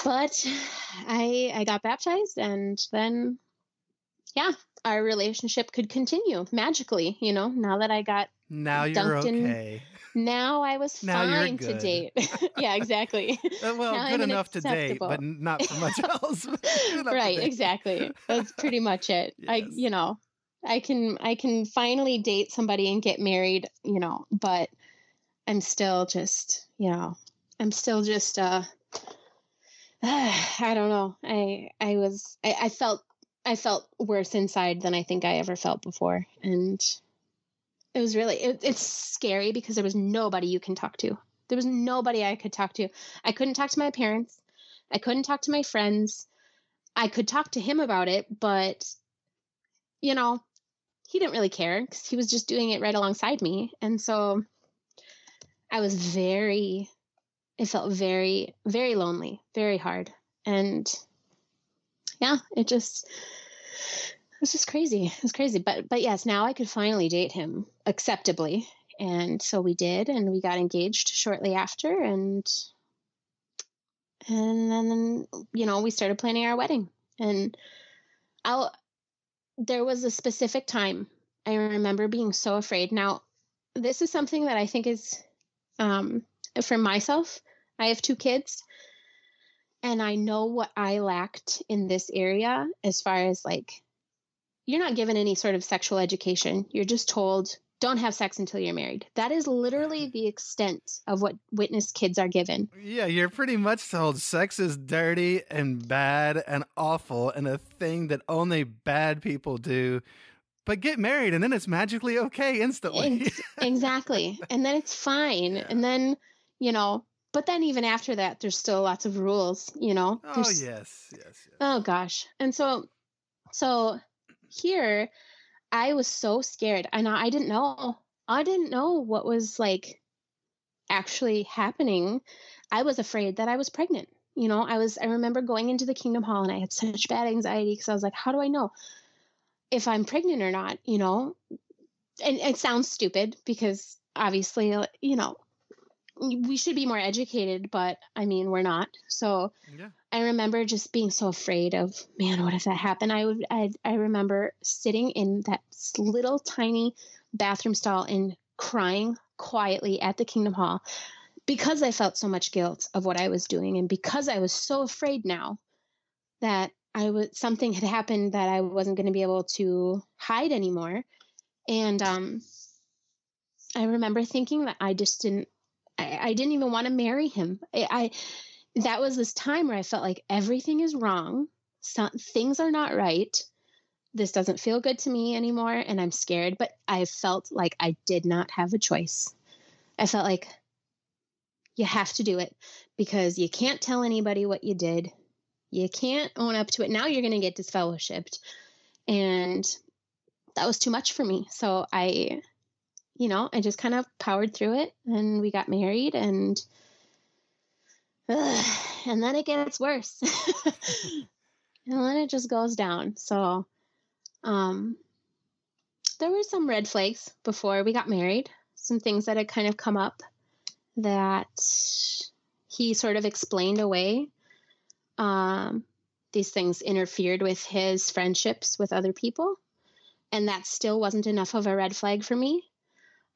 but I got baptized, and then, our relationship could continue magically, now that I got Now you're dunked in. okay. Now I was Now you're fine to good. date. Yeah, exactly. Well, Now good I'm an enough to date, but acceptable. not for much else. Good enough to Right, date. exactly. That's pretty much it. Yes. I can finally date somebody and get married, but I'm still just, I'm still just I don't know. I felt worse inside than I think I ever felt before. And it was really, it's scary because there was nobody you can talk to. There was nobody I could talk to. I couldn't talk to my parents. I couldn't talk to my friends. I could talk to him about it, but he didn't really care because he was just doing it right alongside me. And so it felt very, very lonely, very hard. And yeah, it was just crazy. It was crazy. But yes, now I could finally date him acceptably. And so we did, and we got engaged shortly after. And then, we started planning our wedding. And there was a specific time I remember being so afraid. Now, this is something that I think is, for myself, I have 2 kids, and I know what I lacked in this area as far as like, you're not given any sort of sexual education. You're just told, don't have sex until you're married. That is literally the extent of what witness kids are given. Yeah, you're pretty much told sex is dirty and bad and awful and a thing that only bad people do. But get married and then it's magically okay instantly. Exactly. And then it's fine. Yeah. And then, but then even after that, there's still lots of rules, Oh, yes. Oh gosh. And so here I was so scared, and I didn't know. I didn't know what was like actually happening. I was afraid that I was pregnant. I remember going into the Kingdom Hall and I had such bad anxiety because I was like, how do I know if I'm pregnant or not? And it sounds stupid because obviously, we should be more educated, but I mean, we're not. So Yeah. I remember just being so afraid of, man, what if that happened? I remember sitting in that little tiny bathroom stall and crying quietly at the Kingdom Hall because I felt so much guilt of what I was doing. And because I was so afraid now that something had happened that I wasn't going to be able to hide anymore. And, I remember thinking that I just I didn't even want to marry him. That was this time where I felt like everything is wrong. Things are not right. This doesn't feel good to me anymore. And I'm scared, but I felt like I did not have a choice. I felt like you have to do it because you can't tell anybody what you did. You can't own up to it. Now you're going to get disfellowshipped. And that was too much for me. So I just kind of powered through it and we got married and then it gets worse. And then it just goes down. So, there were some red flags before we got married, some things that had kind of come up that he sort of explained away. These things interfered with his friendships with other people, and that still wasn't enough of a red flag for me.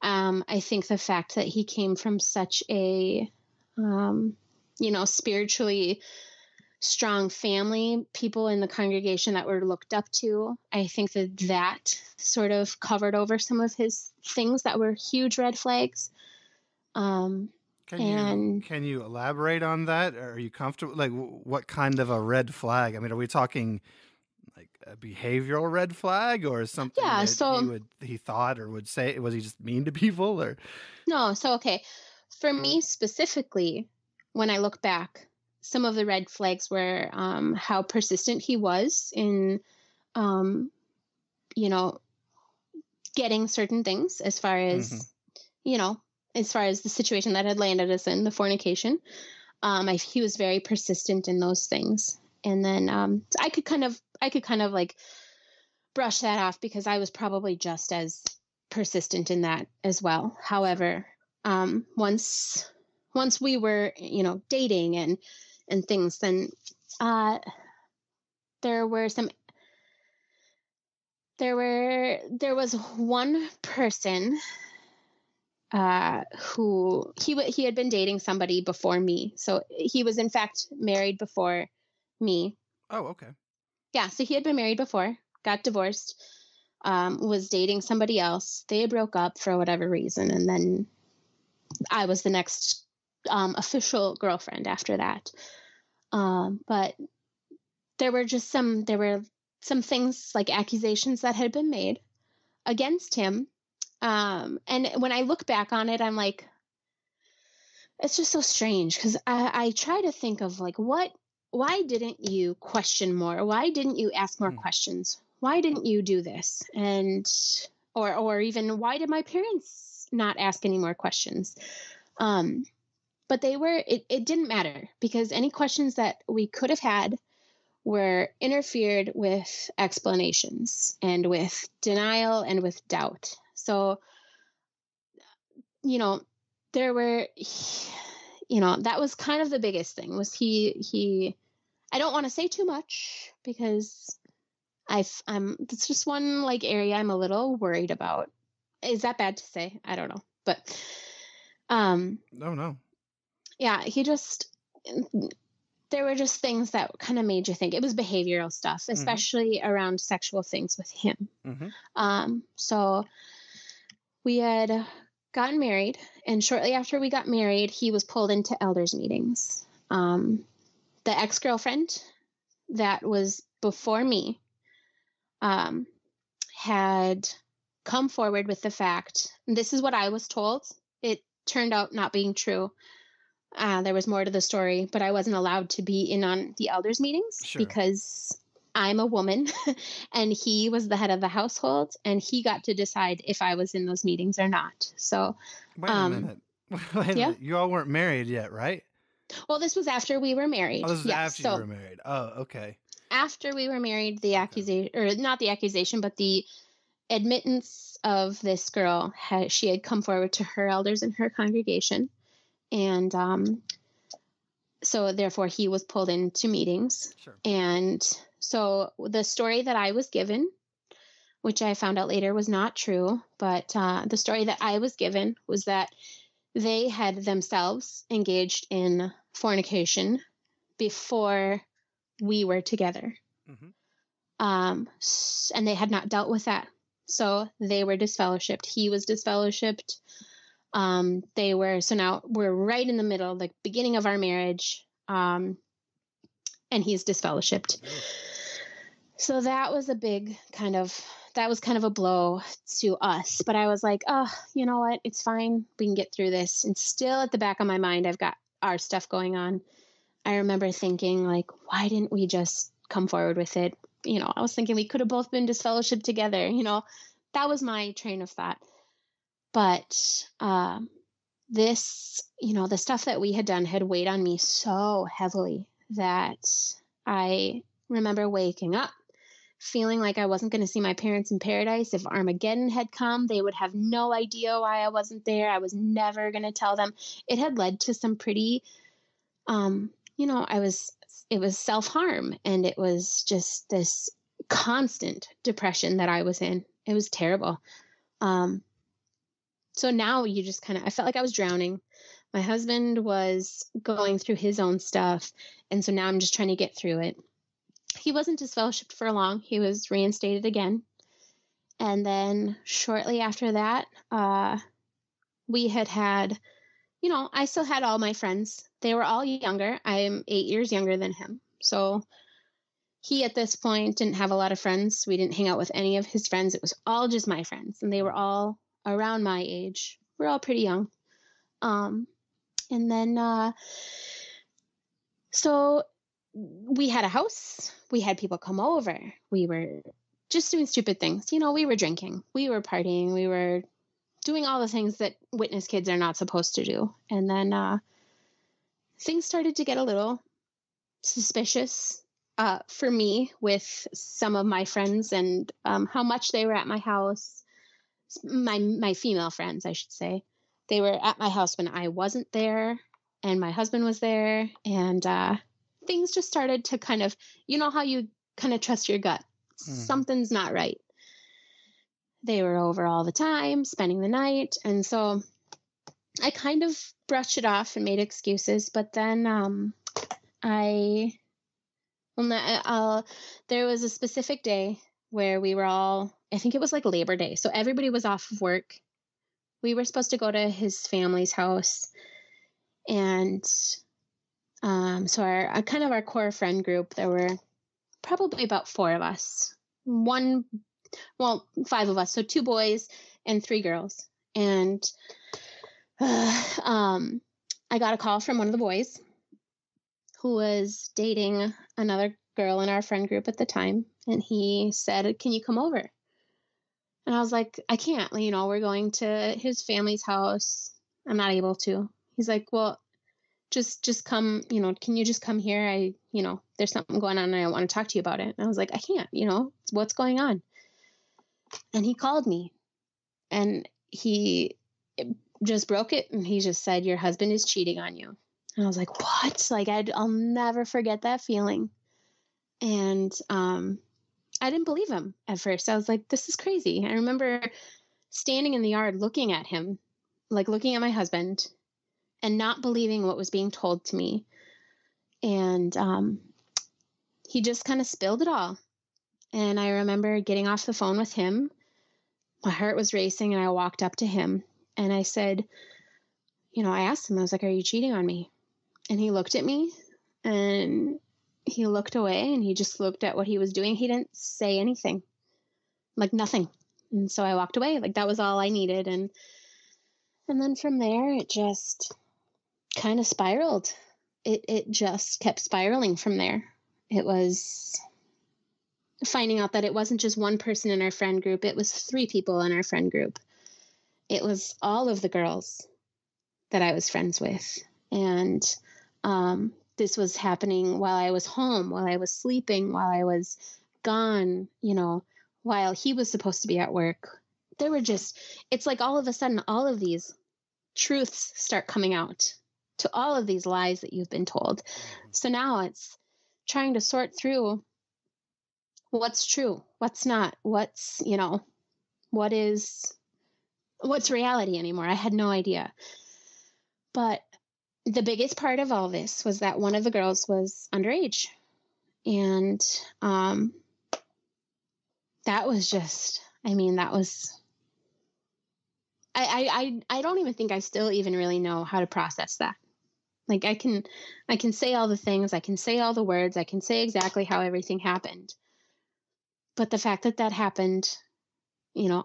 I think the fact that he came from such a, spiritually strong family, people in the congregation that were looked up to, I think that sort of covered over some of his things that were huge red flags. Can you elaborate on that? Are you comfortable? Like, what kind of a red flag? I mean, are we talking like a behavioral red flag or something that he thought or would say? Was he just mean to people or? No. So, okay. For me specifically, when I look back, some of the red flags were how persistent he was in, getting certain things as far as, as far as the situation that had landed us in, the fornication. He was very persistent in those things. And then I could kind of like brush that off because I was probably just as persistent in that as well. However, once we were, dating and things, then there was one person who he had been dating somebody before me. So he was in fact married before me. Oh, okay. Yeah. So he had been married before, got divorced, was dating somebody else. They broke up for whatever reason. And then I was the next official girlfriend after that. But there were some things like accusations that had been made against him. And when I look back on it, I'm like, it's just so strange because I try to think of like, why didn't you question more? Why didn't you ask more questions? Why didn't you do this? And, or even why did my parents not ask any more questions? But it didn't matter because any questions that we could have had were interfered with explanations and with denial and with doubt. So, there were, that was kind of the biggest thing was I don't want to say too much because it's just one like area I'm a little worried about. Is that bad to say? I don't know. But, No. Yeah, there were just things that kind of made you think. It was behavioral stuff, especially around sexual things with him. So we had gotten married, and shortly after we got married, he was pulled into elders meetings. The ex-girlfriend that was before me had come forward with the fact, and this is what I was told. It turned out not being true. There was more to the story, but I wasn't allowed to be in on the elders meetings because I'm a woman and he was the head of the household and he got to decide if I was in those meetings or not. So wait a minute. Wait a minute. You all weren't married yet, right? Well, this was after we were married. Oh, this was after you were married. Oh, okay. After we were married, the accusation, or not the accusation, but the admittance of this girl, she had come forward to her elders in her congregation. And so therefore he was pulled into meetings. Sure. And so the story that I was given, which I found out later was not true, but the story that I was given was that they had themselves engaged in fornication before we were together. And they had not dealt with that. So they were disfellowshipped. He was disfellowshipped. So now we're right in the middle, like beginning of our marriage. And he's disfellowshipped. So that was kind of a blow to us, but I was like, oh, you know what? It's fine. We can get through this. And still at the back of my mind, I've got our stuff going on. I remember thinking like, why didn't we just come forward with it? I was thinking we could have both been disfellowshipped together. That was my train of thought. But this, the stuff that we had done had weighed on me so heavily that I remember waking up feeling like I wasn't going to see my parents in paradise. If Armageddon had come, they would have no idea why I wasn't there. I was never going to tell them. It had led to some pretty, it was self-harm, and it was just this constant depression that I was in. It was terrible. So now you just I felt like I was drowning. My husband was going through his own stuff. And so now I'm just trying to get through it. He wasn't disfellowshipped for long. He was reinstated again. And then shortly after that, we had, I still had all my friends. They were all younger. I'm 8 years younger than him. So he, at this point, didn't have a lot of friends. We didn't hang out with any of his friends. It was all just my friends. And they were all around my age. We're all pretty young. And then, so we had a house. We had people come over. We were just doing stupid things. We were drinking. We were partying. We were doing all the things that witness kids are not supposed to do. And then things started to get a little suspicious for me with some of my friends and how much they were at my house. My female friends, I should say. They were at my house when I wasn't there and my husband was there, and things just started to kind of, how you kind of trust your gut. Something's not right. They were over all the time, spending the night. And so I kind of brushed it off and made excuses, but then I well, there was a specific day where we were all, I think it was like Labor Day, so everybody was off of work. We were supposed to go to his family's house, and so our kind of our core friend group, there were probably about 4 of us. 5 of us, so 2 boys and 3 girls. And I got a call from one of the boys who was dating another girl in our friend group at the time, and he said, "Can you come over?" And I was like, "I can't, we're going to his family's house. I'm not able to." He's like, "Well, just come, can you just come here? There's something going on and I want to talk to you about it." And I was like, "I can't, what's going on?" And he called me, and he just broke it. And he just said, "Your husband is cheating on you." And I was like, "What?" Like, I'll never forget that feeling. And I didn't believe him at first. I was like, "This is crazy." I remember standing in the yard looking at him, like looking at my husband, and not believing what was being told to me. And he just kind of spilled it all. And I remember getting off the phone with him. My heart was racing, and I walked up to him and I said, I asked him, I was like, "Are you cheating on me?" And he looked at me, and he looked away, and he just looked at what he was doing. He didn't say anything, like nothing. And so I walked away. Like, that was all I needed. And then from there, it just kind of spiraled. It just kept spiraling from there. It was finding out that it wasn't just one person in our friend group. It was 3 people in our friend group. It was all of the girls that I was friends with. And this was happening while I was home, while I was sleeping, while I was gone, while he was supposed to be at work. It's like all of a sudden, all of these truths start coming out to all of these lies that you've been told. So now it's trying to sort through what's true, what's not, what's reality anymore. I had no idea. But the biggest part of all this was that one of the girls was underage. And that was just, I don't even think I still even really know how to process that. Like, I can say all the things, I can say all the words, I can say exactly how everything happened. But the fact that happened,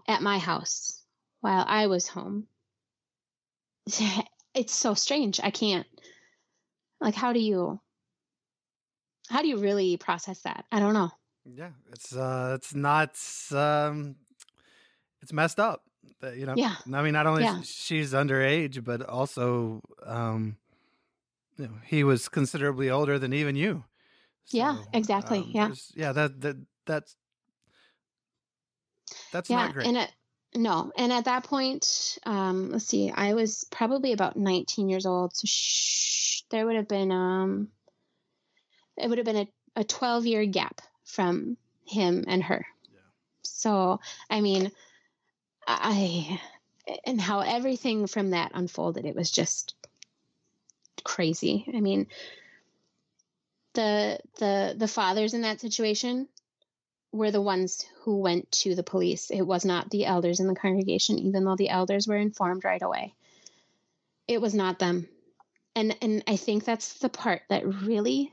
at my house while I was home, it's so strange. I can't, like, how do you really process that? I don't know. Yeah, it's not, it's messed up. Yeah. I mean, not only she's underage, but also, he was considerably older than even you. So, yeah, exactly. That's not great. And at that point, let's see, I was probably about 19 years old. So there would have been, it would have been a 12-year gap from him and her. Yeah. So, and how everything from that unfolded, it was just crazy. I mean, the fathers in that situation were the ones who went to the police. It was not the elders in the congregation, even though the elders were informed right away. It was not them. And I think that's the part that really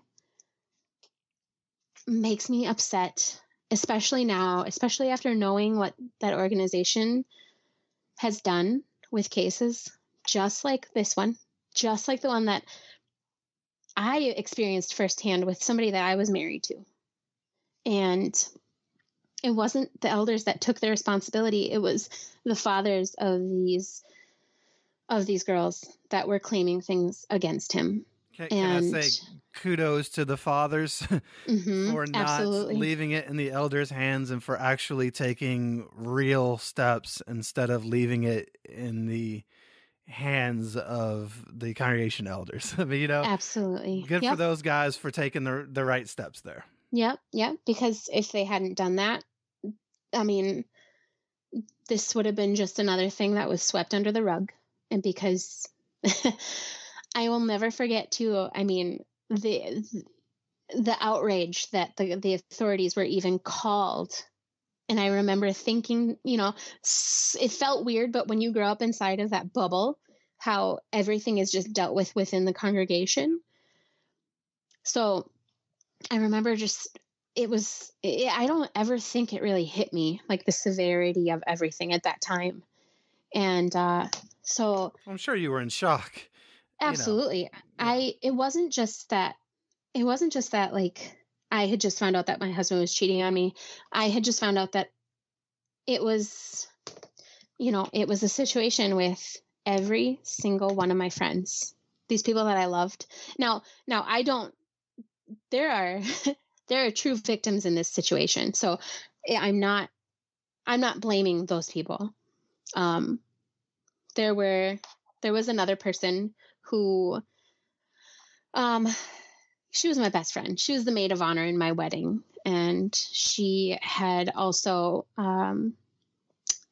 makes me upset, especially now, especially after knowing what that organization has done with cases just like this one, just like the one that I experienced firsthand with somebody that I was married to. And it wasn't the elders that took the responsibility. It was the fathers of these girls that were claiming things against him. Can I say kudos to the fathers for not absolutely leaving it in the elders' hands and for actually taking real steps instead of leaving it in the hands of the congregation elders. I mean, absolutely good for those guys for taking the right steps there. Yep. Because if they hadn't done that, I mean, this would have been just another thing that was swept under the rug. And because I will never forget too, I mean, the outrage that the authorities were even called. And I remember thinking, it felt weird, but when you grow up inside of that bubble, how everything is just dealt with within the congregation. So I remember I don't ever think it really hit me, like the severity of everything at that time. And so I'm sure you were in shock. absolutely. Yeah. It wasn't just that like I had just found out that my husband was cheating on me. I had just found out that it was, it was a situation with every single one of my friends, these people that I loved. Now I don't, there are, there are true victims in this situation. So I'm not blaming those people. There was another person who, she was my best friend. She was the maid of honor in my wedding. And she had also,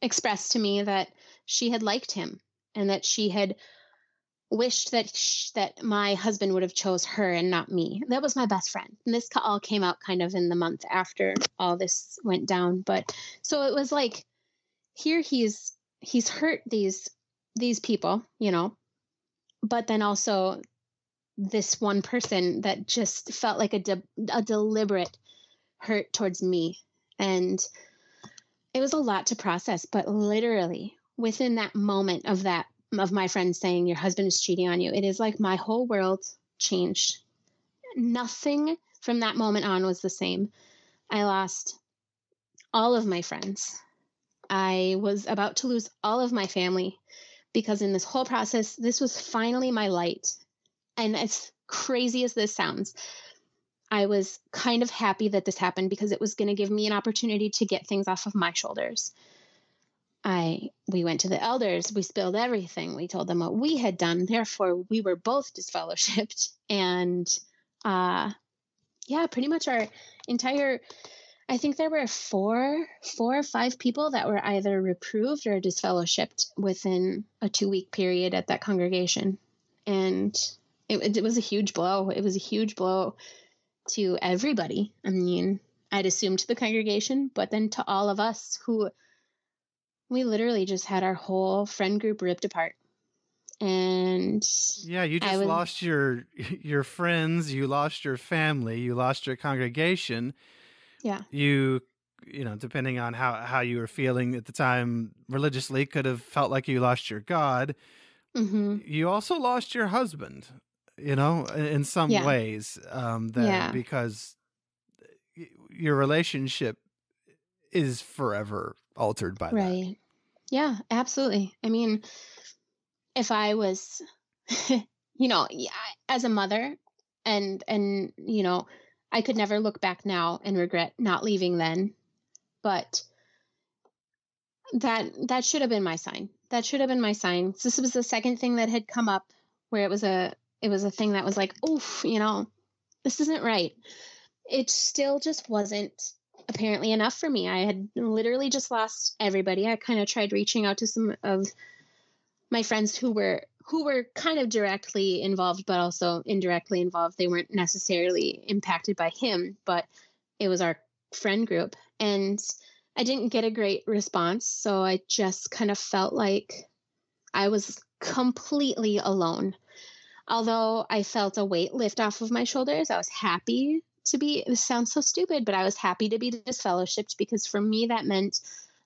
expressed to me that she had liked him and that she had wished that my husband would have chose her and not me. That was my best friend. And this all came out kind of in the month after all this went down. But so it was like, here he's hurt these people, but then also this one person that just felt like a deliberate hurt towards me. And it was a lot to process, but literally within that moment of my friend saying your husband is cheating on you, it is like my whole world changed. Nothing from that moment on was the same. I lost all of my friends. I was about to lose all of my family because in this whole process, this was finally my light. And as crazy as this sounds, I was kind of happy that this happened because it was going to give me an opportunity to get things off of my shoulders. We went to the elders, we spilled everything. We told them what we had done. Therefore, we were both disfellowshipped. And pretty much our entire, I think there were four or five people that were either reproved or disfellowshipped within a 2-week period at that congregation. And it was a huge blow. It was a huge blow to everybody. I mean, I'd assume to the congregation, but then to all of us who we literally just had our whole friend group ripped apart. And yeah, you just lost your friends, you lost your family, you lost your congregation. Yeah. You depending on how you were feeling at the time religiously, could have felt like you lost your God. Mm-hmm. You also lost your husband, in some ways, because your relationship is forever altered by that. Right. Yeah, absolutely. I mean, if I was, as a mother and, I could never look back now and regret not leaving then, but that should have been my sign. That should have been my sign. This was the second thing that had come up where it was a thing that was like, oof, this isn't right. It still just wasn't apparently enough for me. I had literally just lost everybody. I kind of tried reaching out to some of my friends who were kind of directly involved, but also indirectly involved. They weren't necessarily impacted by him, but it was our friend group. And I didn't get a great response. So I just kind of felt like I was completely alone. Although I felt a weight lift off of my shoulders, I was happy to be, this sounds so stupid, but I was happy to be disfellowshipped because for me, that meant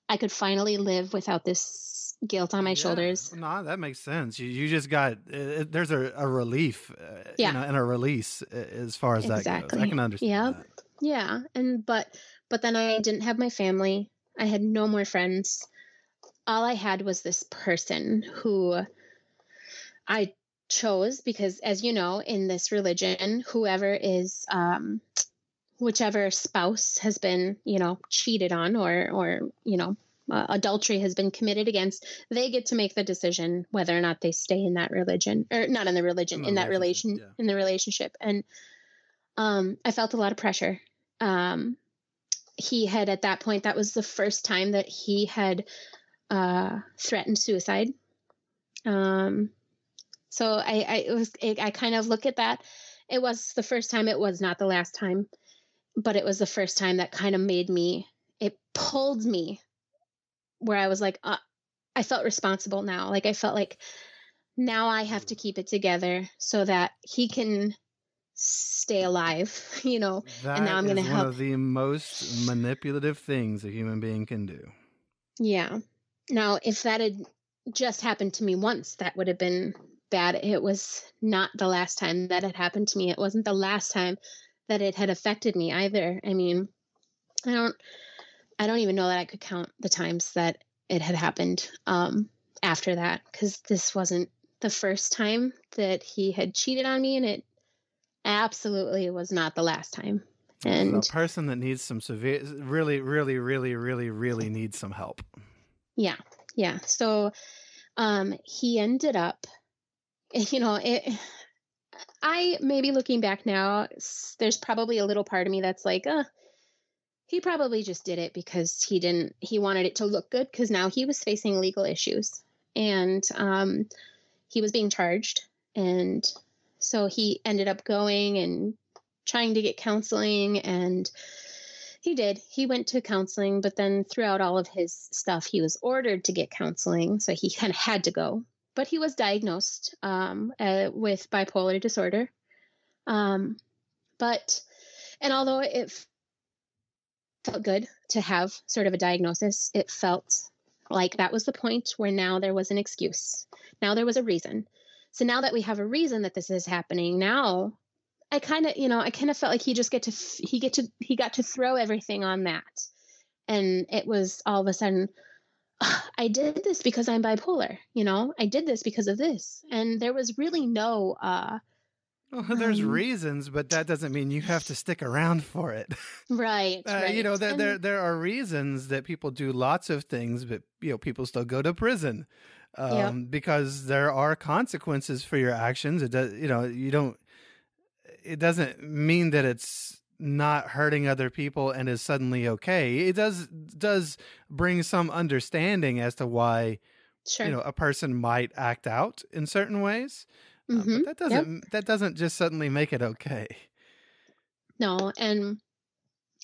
I could finally live without this guilt on my shoulders. No, that makes sense. You just got, there's a relief, and a release as far as that goes. I can understand that. Yeah. And, but then I didn't have my family. I had no more friends. All I had was this person who I chose because, as you know, in this religion, whoever is, whichever spouse has been, cheated on or adultery has been committed against, they get to make the decision whether or not they stay in that religion or not in the religion, in that relation, in the relationship. And I felt a lot of pressure. He had, at that point, that was the first time that he had threatened suicide. So I kind of look at that. It was the first time. It was not the last time, but it was the first time that kind of it pulled me where I was like, I felt responsible now. Like I felt like now I have to keep it together so that he can stay alive, and now That I'm going to is one help. of the most manipulative things a human being can do. Yeah. Now, if that had just happened to me once, that would have been bad. It was not the last time that it happened to me. It wasn't the last time that it had affected me either. I mean, I don't even know that I could count the times that it had happened after that, because this wasn't the first time that he had cheated on me, and it absolutely was not the last time. This is a And person that needs some severe, really, really, really, really, really needs some help. yeah. So he ended up, I maybe looking back now, there's probably a little part of me that's like, he probably just did it because he wanted it to look good, because now he was facing legal issues, and he was being charged. And so he ended up going and trying to get counseling, and he went to counseling, but then throughout all of his stuff, he was ordered to get counseling. So he kind of had to go, but he was diagnosed with bipolar disorder. And although it felt good to have sort of a diagnosis, it felt like that was the point where now there was an excuse. Now there was a reason. So now that we have a reason that this is happening, now I kind of felt like he got to throw everything on that. And it was all of a sudden, I did this because I'm bipolar, I did this because of this. And there was really no, well, there's reasons, but that doesn't mean you have to stick around for it. Right. There are reasons that people do lots of things, but people still go to prison because there are consequences for your actions. It does, it doesn't mean that it's not hurting other people and is suddenly okay. It does bring some understanding as to why, a person might act out in certain ways. But that doesn't just suddenly make it okay. No, and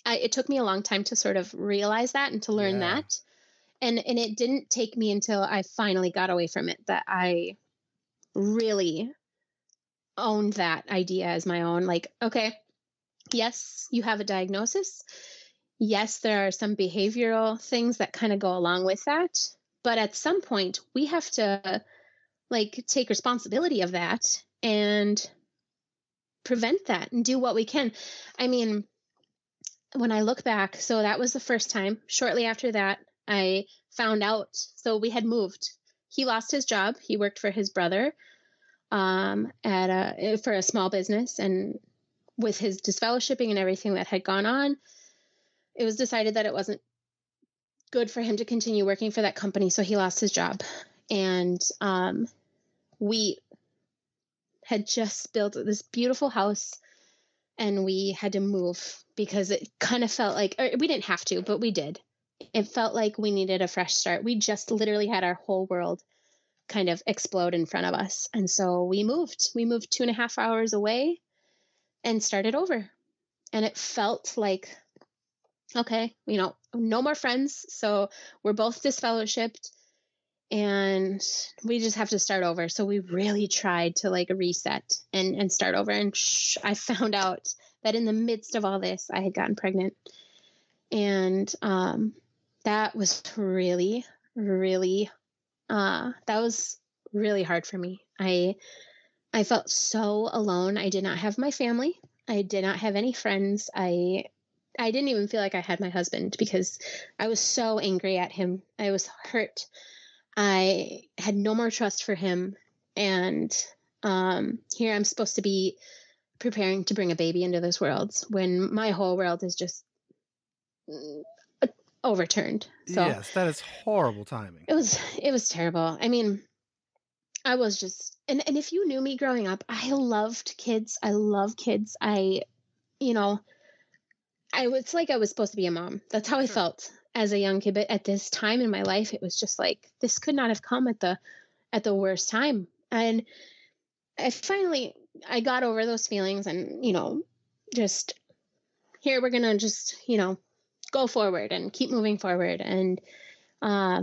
it took me a long time to sort of realize that and to learn that. And it didn't take me until I finally got away from it that I really owned that idea as my own. Like, okay, yes, you have a diagnosis. Yes, there are some behavioral things that kind of go along with that. But at some point, we have to take responsibility of that and prevent that and do what we can. I mean, when I look back, so that was the first time. Shortly after that, I found out. So we had moved. He lost his job. He worked for his brother for a small business, and with his disfellowshipping and everything that had gone on, it was decided that it wasn't good for him to continue working for that company. So he lost his job, and we had just built this beautiful house, and we had to move because it kind of felt like, or we didn't have to, but we did. It felt like we needed a fresh start. We just literally had our whole world kind of explode in front of us. And so we moved 2.5 hours away and started over. And it felt like, okay, no more friends. So we're both disfellowshipped and we just have to start over. So we really tried to reset and start over. And I found out that in the midst of all this, I had gotten pregnant. And that was really, really, that was really hard for me. I felt so alone. I did not have my family. I did not have any friends. I didn't even feel like I had my husband because I was so angry at him. I was hurt. I had no more trust for him. And here I'm supposed to be preparing to bring a baby into this world when my whole world is just overturned. So yes, that is horrible timing. It was terrible. I mean, I was just, and if you knew me growing up, I loved kids. I love kids. It's like I was supposed to be a mom. That's how I felt as a young kid. But at this time in my life, it was just like, this could not have come at the at the worst time. And I got over those feelings and, just here, we're going to just, go forward and keep moving forward. And, I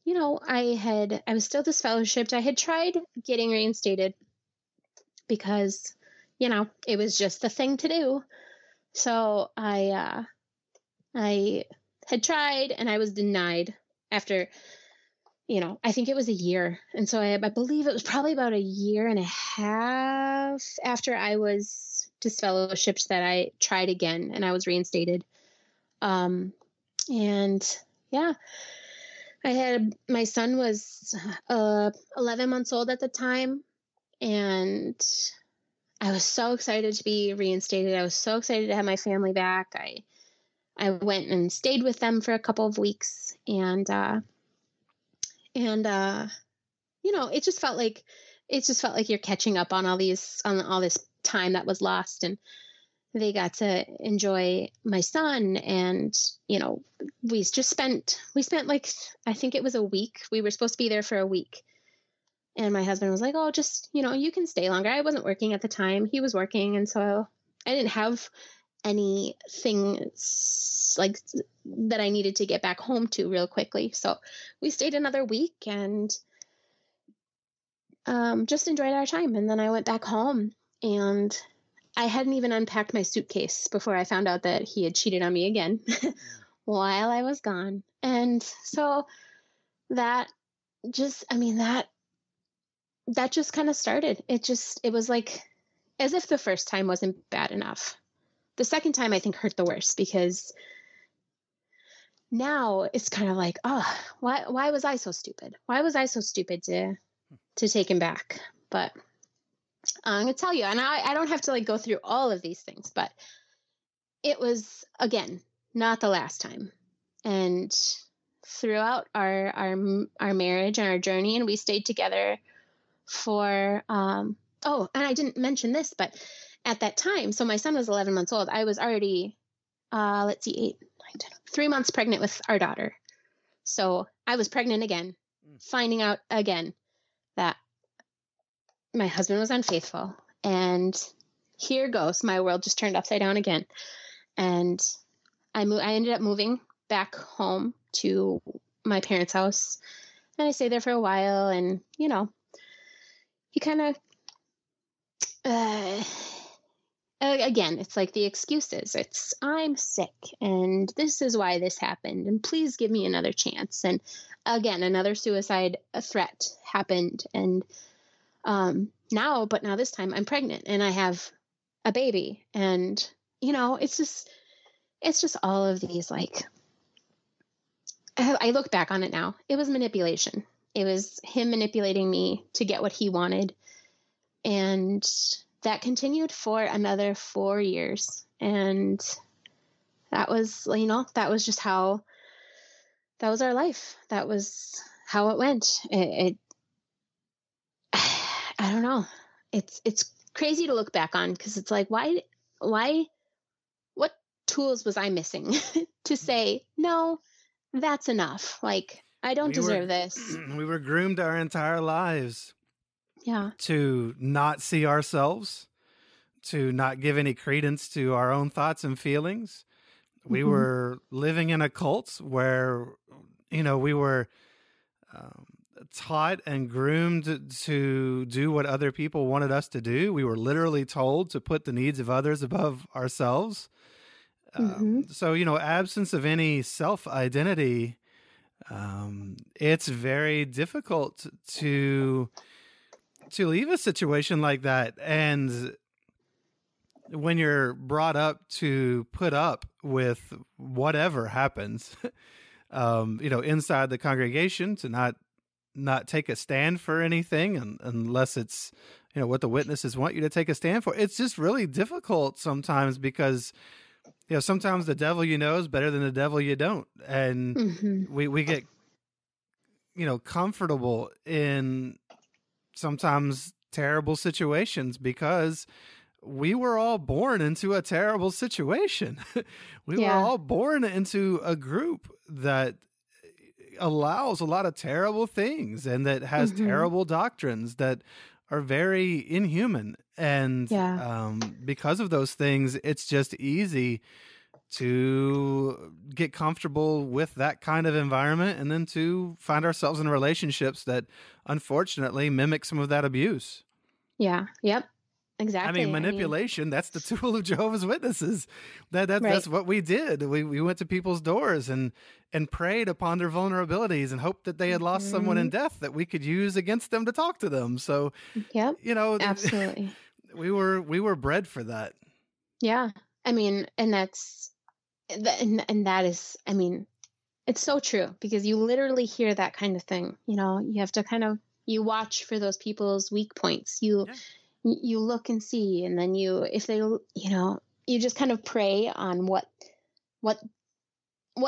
was still disfellowshipped. I had tried getting reinstated because, it was just the thing to do. So I had tried and I was denied after, I think it was a year. And so I believe it was probably about a year and a half after I was disfellowshipped that I tried again and I was reinstated. And yeah, my son was 11 months old at the time, and I was so excited to be reinstated. I was so excited to have my family back. I went and stayed with them for a couple of weeks, and it just felt like you're catching up on all this time that was lost, and they got to enjoy my son. And, we spent like, I think it was a week. We were supposed to be there for a week. And my husband was like, oh, just, you can stay longer. I wasn't working at the time. He was working. And so I didn't have anything like that I needed to get back home to real quickly. So we stayed another week and just enjoyed our time. And then I went back home, and I hadn't even unpacked my suitcase before I found out that he had cheated on me again while I was gone. And so that just kind of started. It was like as if the first time wasn't bad enough. The second time I think hurt the worst, because now it's kind of like, oh, why was I so stupid? Why was I so stupid to take him back? But I'm going to tell you, and I don't have to go through all of these things, but it was, again, not the last time. And throughout our marriage and our journey, and we stayed together for, and I didn't mention this, but at that time, so my son was 11 months old. I was already, 3 months pregnant with our daughter. So I was pregnant again, finding out again that my husband was unfaithful, and here goes. My world just turned upside down again. And I ended up moving back home to my parents' house, and I stayed there for a while. And, he kind of, again, it's like the excuses. It's, I'm sick, and this is why this happened, and please give me another chance. And again, another suicide threat happened. And, now this time I'm pregnant and I have a baby, and, it's just all of these, I look back on it now, it was manipulation. It was him manipulating me to get what he wanted. And that continued for another 4 years. And that was, that was just how, that was our life. That was how it went. I don't know. It's crazy to look back on, because it's like, why, what tools was I missing to say, no, that's enough. I don't deserve this. We were groomed our entire lives. Yeah. To not see ourselves, to not give any credence to our own thoughts and feelings. We were living in a cult where, we were taught and groomed to do what other people wanted us to do. We were literally told to put the needs of others above ourselves. So, absence of any self-identity, it's very difficult to leave a situation like that. And when you're brought up to put up with whatever happens, inside the congregation, to not take a stand for anything unless it's, what the witnesses want you to take a stand for. It's just really difficult sometimes, because, sometimes the devil is better than the devil you don't. And we get, comfortable in sometimes terrible situations, because we were all born into a terrible situation. We were all born into a group that allows a lot of terrible things and that has Mm-hmm. terrible doctrines that are very inhuman. And Yeah. because of those things, it's just easy to get comfortable with that kind of environment and then to find ourselves in relationships that unfortunately mimic some of that abuse. Yeah. Yep. I mean, Exactly. I mean, manipulation, that's the tool of Jehovah's Witnesses. That's right. what we did. We went to people's doors and preyed upon their vulnerabilities and hoped that they had lost someone in Hmm. death that we could use against them to talk to them. So, Yep. you know, Absolutely. we were bred for that. Yeah. I mean, and and that is, I mean, it's so true because you literally hear that kind of thing. You have to kind of, you watch for those people's weak points. Yeah. You look and see, and then if they, you just kind of prey on what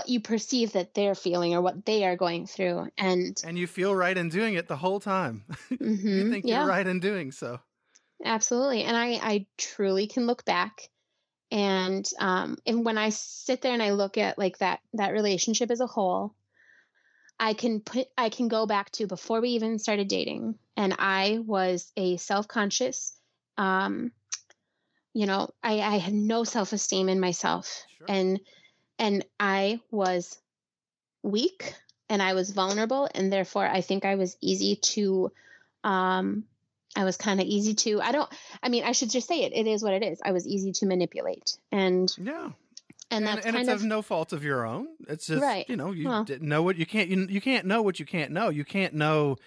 you perceive that they're feeling or what they are going through. And And you feel right in doing it the whole time. You think you're yeah, right in doing so. absolutely. And I truly can look back and when I sit there and I look at like that relationship as a whole, I can go back to before we even started dating, and I was a self-conscious, um, I had no self-esteem in myself, Sure. and I was weak and I was vulnerable, and therefore I think I was easy to, I was kind of easy to, I mean, I should just say it is what it is. I was easy to manipulate, Yeah. and And that's and it's kind of of no fault of your own. It's just, right. you Well, didn't know what you can't know what you can't know. You can't know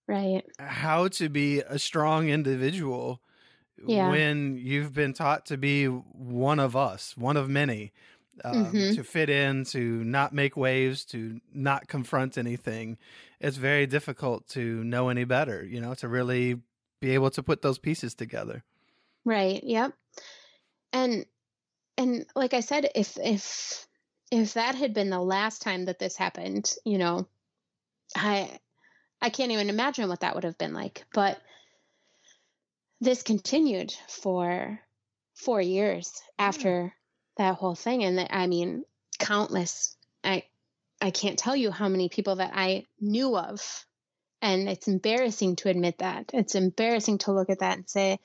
right. how to be a strong individual Yeah. when you've been taught to be one of us, one of many, Mm-hmm. to fit in, to not make waves, to not confront anything. It's very difficult to know any better, to really be able to put those pieces together. Right. Yep. And like I said, if that had been the last time that this happened, I I can't even imagine what that would have been like. But this continued for 4 years Yeah. after that whole thing, and I mean, countless. I can't tell you how many people that I knew of, and it's embarrassing to admit that. It's embarrassing to look at that and say,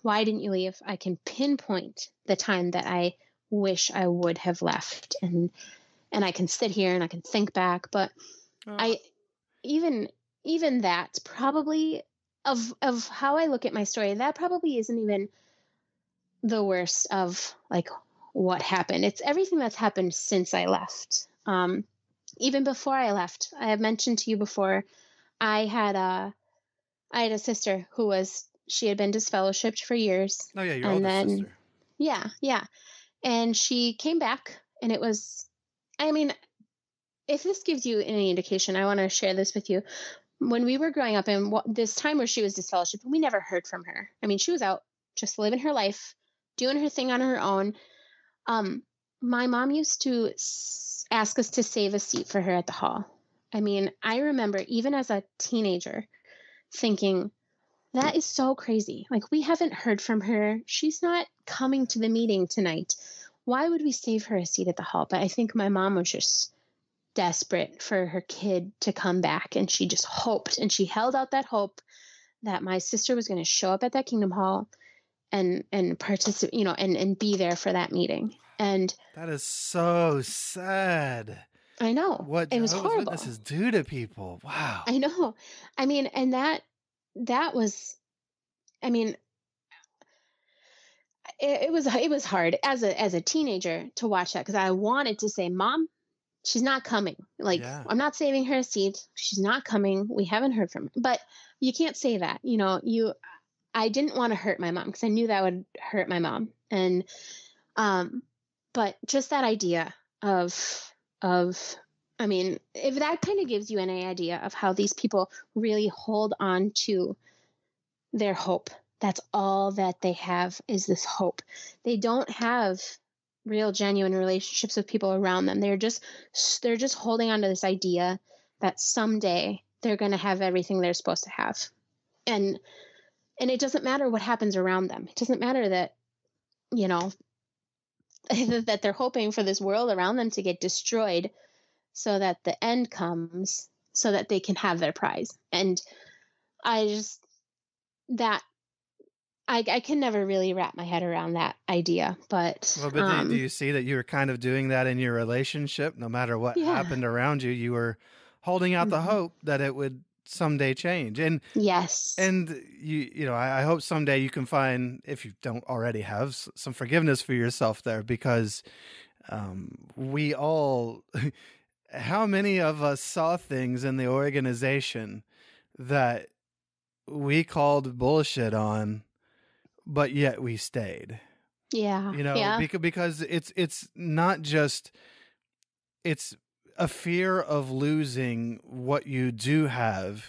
why didn't you leave? I can pinpoint the time that I wish I would have left, and I can sit here and I can think back, but Uh, I even that probably of how I look at my story, that probably isn't even the worst of like what happened. It's everything that's happened since I left. Even before I left, I have mentioned to you before, I had a I had a sister who she had been disfellowshipped for years, oh yeah, your and oldest then sister. yeah, and she came back, and it was, I mean, if this gives you any indication, I want to share this with you. When we were growing up, and this time where she was disfellowshipped, we never heard from her. I mean, she was out just living her life, doing her thing on her own. Um, my mom used to ask us to save a seat for her at the hall. I mean, I remember even as a teenager thinking, that is so crazy. Like, we haven't heard from her. She's not coming to the meeting tonight. Why would we save her a seat at the hall? But I think my mom was just desperate for her kid to come back, and she just hoped, and she held out that hope that my sister was going to show up at that Kingdom Hall and participate, and be there for that meeting. And That is so sad. I know What it was Jehovah's horrible. Witnesses do to people. Wow. I know. I mean, and that was, I mean, it was hard as a teenager to watch that, because I wanted to say, Mom, she's not coming. Like, Yeah. I'm not saving her a seat. She's not coming. We haven't heard from her. But you can't say that. I didn't want to hurt my mom because I knew that would hurt my mom. And but just that idea of I mean, if that kind of gives you any idea of how these people really hold on to their hope. That's all that they have, is this hope. They don't have real genuine relationships with people around them. They're just holding on to this idea that someday they're going to have everything they're supposed to have. And it doesn't matter what happens around them. It doesn't matter that, you know, that they're hoping for this world around them to get destroyed. so that the end comes so that they can have their prize. And I just, that, I can never really wrap my head around that idea, but Well, but do you see that you were kind of doing that in your relationship? No matter what yeah. happened around you, you were holding out the Hmm. hope that it would someday change. Yes. And you know, I hope someday you can find, if you don't already have, some forgiveness for yourself there, because we all, how many of us saw things in the organization that we called bullshit on, but yet we stayed? Yeah. You know, Yeah. because it's not just, it's a fear of losing what you do have.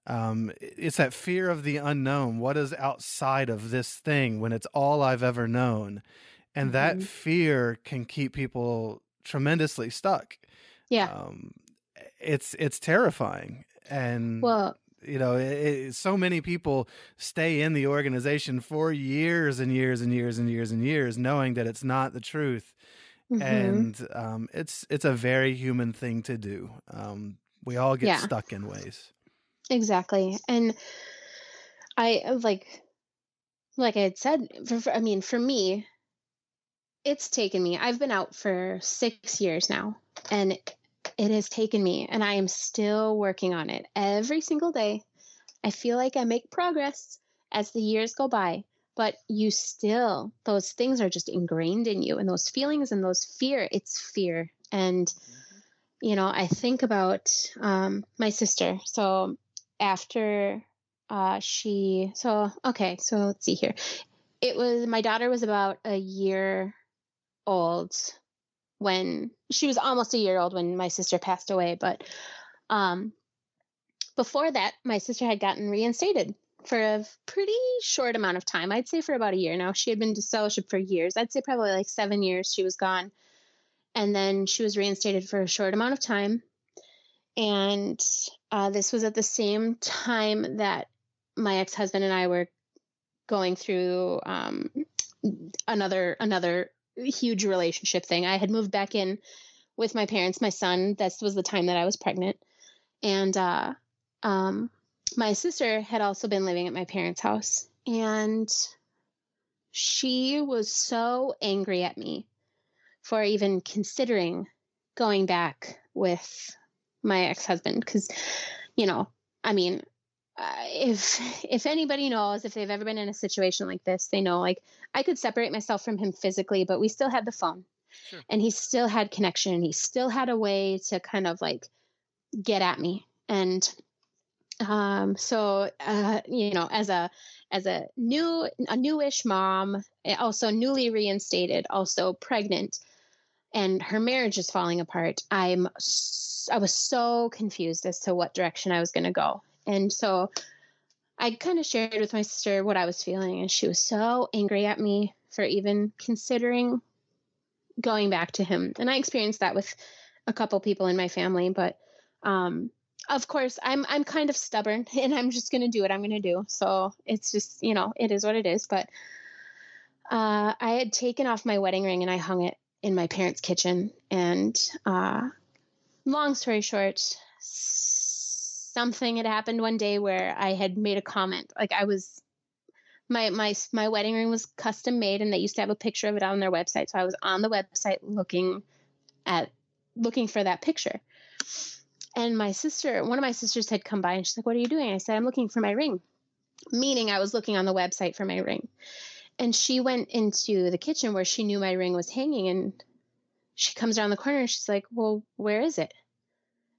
It's that fear of the unknown. What is outside of this thing when it's all I've ever known? And that Hmm. fear can keep people tremendously stuck. Yeah. Um, it's terrifying. And Well, you know, so many people stay in the organization for years and years and years and years and years, knowing that it's not the truth. hmm, And it's a very human thing to do. We all get yeah, stuck in ways. exactly. And I like I had said, I mean, for me, it's taken me, I've been out for 6 years now, and it has taken me, and I am still working on it every single day. I feel like I make progress as the years go by, but you still, those things are just ingrained in you, and those feelings and those fear, it's fear. And, I think about my sister. So after okay, so let's see here. My daughter was about a year old when she was almost a year old when my sister passed away. But um, before that, my sister had gotten reinstated for a pretty short amount of time. I'd say for about a year now. She had been disfellowshipped for years. I'd say probably like 7 years she was gone. And then she was reinstated for a short amount of time. And this was at the same time that my ex-husband and I were going through another huge relationship thing. I had moved back in with my parents, my son. This was the time that I was pregnant. And um, my sister had also been living at my parents' house. And she was so angry at me for even considering going back with my ex-husband. Because, you know, I mean, if anybody knows, if they've ever been in a situation like this, they know, like, I could separate myself from him physically, but we still had the phone. Sure. And he still had connection. He still had a way to kind of like get at me. And so as a newish mom, also newly reinstated, also pregnant, and her marriage is falling apart, I was so confused as to what direction I was going to go. And so I kind of shared with my sister what I was feeling, and she was so angry at me for even considering going back to him. And I experienced that with a couple people in my family, but of course I'm kind of stubborn, and I'm just going to do what I'm going to do. So it's just, it is what it is. But I had taken off my wedding ring and I hung it in my parents' kitchen. And long story short, something had happened one day where I had made a comment. Like, I was, my wedding ring was custom made, and they used to have a picture of it on their website. So I was on the website looking for that picture. And one of my sisters had come by, and she's like, "What are you doing?" I said, "I'm looking for my ring," meaning I was looking on the website for my ring. And she went into the kitchen where she knew my ring was hanging, and she comes around the corner and she's like, "Well, where is it?"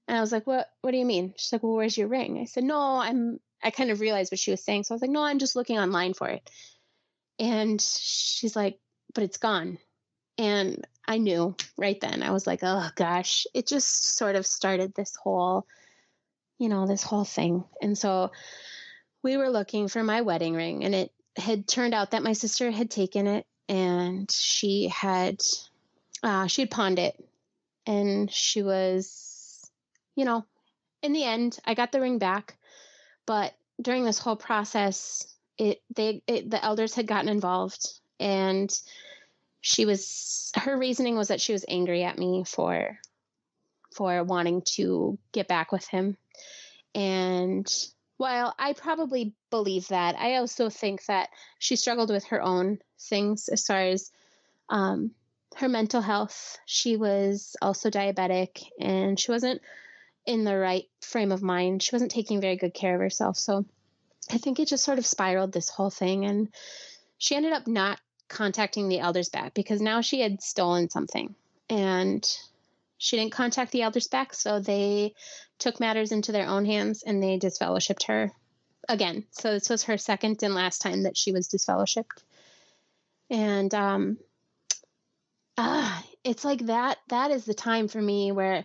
And I was like, What do you mean?" She's like, "Well, where's your ring?" I said, "No, I kind of realized what she was saying. So I was like, "No, I'm just looking online for it." And she's like, "But it's gone." And I knew right then. I was like, "Oh gosh," it just sort of started this whole thing. And so we were looking for my wedding ring, and it had turned out that my sister had taken it, and she had pawned it. And she was, in the end, I got the ring back. But during this whole process, the elders had gotten involved, and her reasoning was that she was angry at me for for wanting to get back with him. And while I probably believe that, I also think that she struggled with her own things as far as her mental health. She was also diabetic, and she wasn't in the right frame of mind. She wasn't taking very good care of herself. So I think it just sort of spiraled this whole thing. And she ended up not contacting the elders back because now she had stolen something. And she didn't contact the elders back. So they took matters into their own hands and they disfellowshipped her again. So this was her second and last time that she was disfellowshipped. And it's like that is the time for me where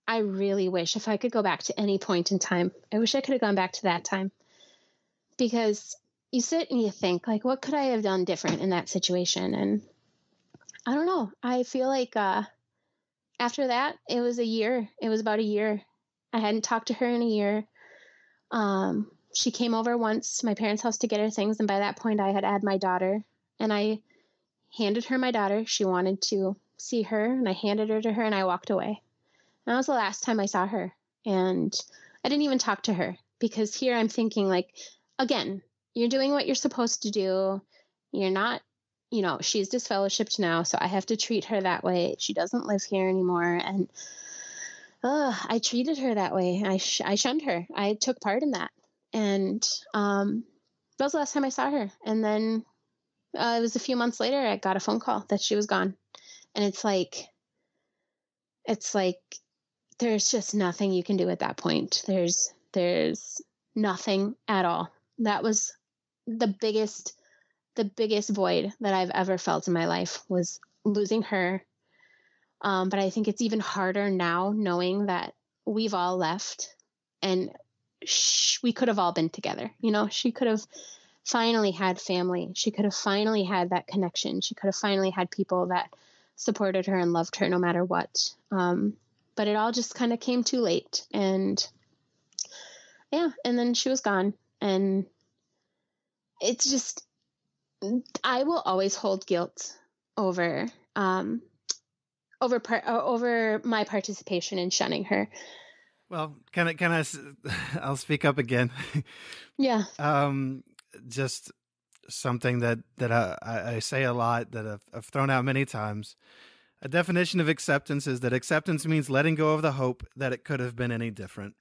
I really wish, if I could go back to any point in time, I wish I could have gone back to that time. Because you sit and you think, like, what could I have done different in that situation? And I don't know. I feel like after that, it was a year. It was about a year. I hadn't talked to her in a year. She came over once to my parents' house to get her things. And by that point, I had my daughter. And I handed her my daughter. She wanted to see her. And I handed her to her and I walked away. And that was the last time I saw her. And I didn't even talk to her. Because here I'm thinking, like, again, you're doing what you're supposed to do. You're not, she's disfellowshipped now, so I have to treat her that way. She doesn't live here anymore. And I treated her that way. I shunned her. I took part in that. And that was the last time I saw her. And then it was a few months later, I got a phone call that she was gone. And it's like, there's just nothing you can do at that point. There's nothing at all. That was the biggest void that I've ever felt in my life, was losing her. But I think it's even harder now knowing that we've all left and we could have all been together. She could have finally had family. She could have finally had that connection. She could have finally had people that supported her and loved her no matter what. But it all just kind of came too late. And then she was gone. And it's just, I will always hold guilt over my participation in shunning her. Well, I'll speak up again. Yeah. Just something that I say a lot, that I've thrown out many times. A definition of acceptance is that acceptance means letting go of the hope that it could have been any different.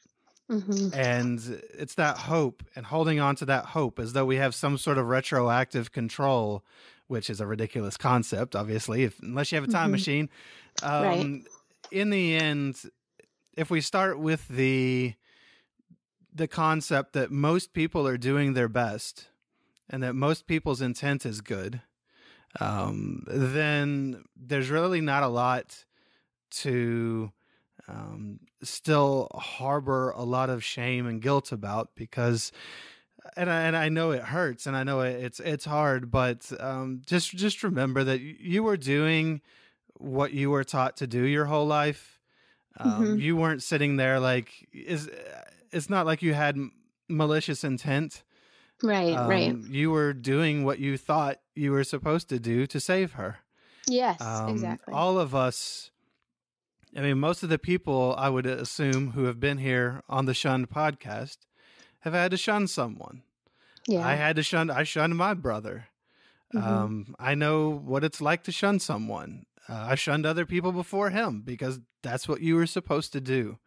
Mm-hmm. And it's that hope and holding on to that hope as though we have some sort of retroactive control, which is a ridiculous concept, obviously, unless you have a time machine. Right. In the end, if we start with the concept that most people are doing their best and that most people's intent is good, then there's really not a lot to still harbor a lot of shame and guilt about, because and I know it hurts and I know it's hard, but just remember that you were doing what you were taught to do your whole life. You weren't sitting there like, it's not like you had malicious intent. Right. You were doing what you thought you were supposed to do to save her. Yes, exactly. All of us, I mean, most of the people I would assume who have been here on the Shunned podcast have had to shun someone. Yeah. I shunned my brother. I know what it's like to shun someone. I shunned other people before him because that's what you were supposed to do.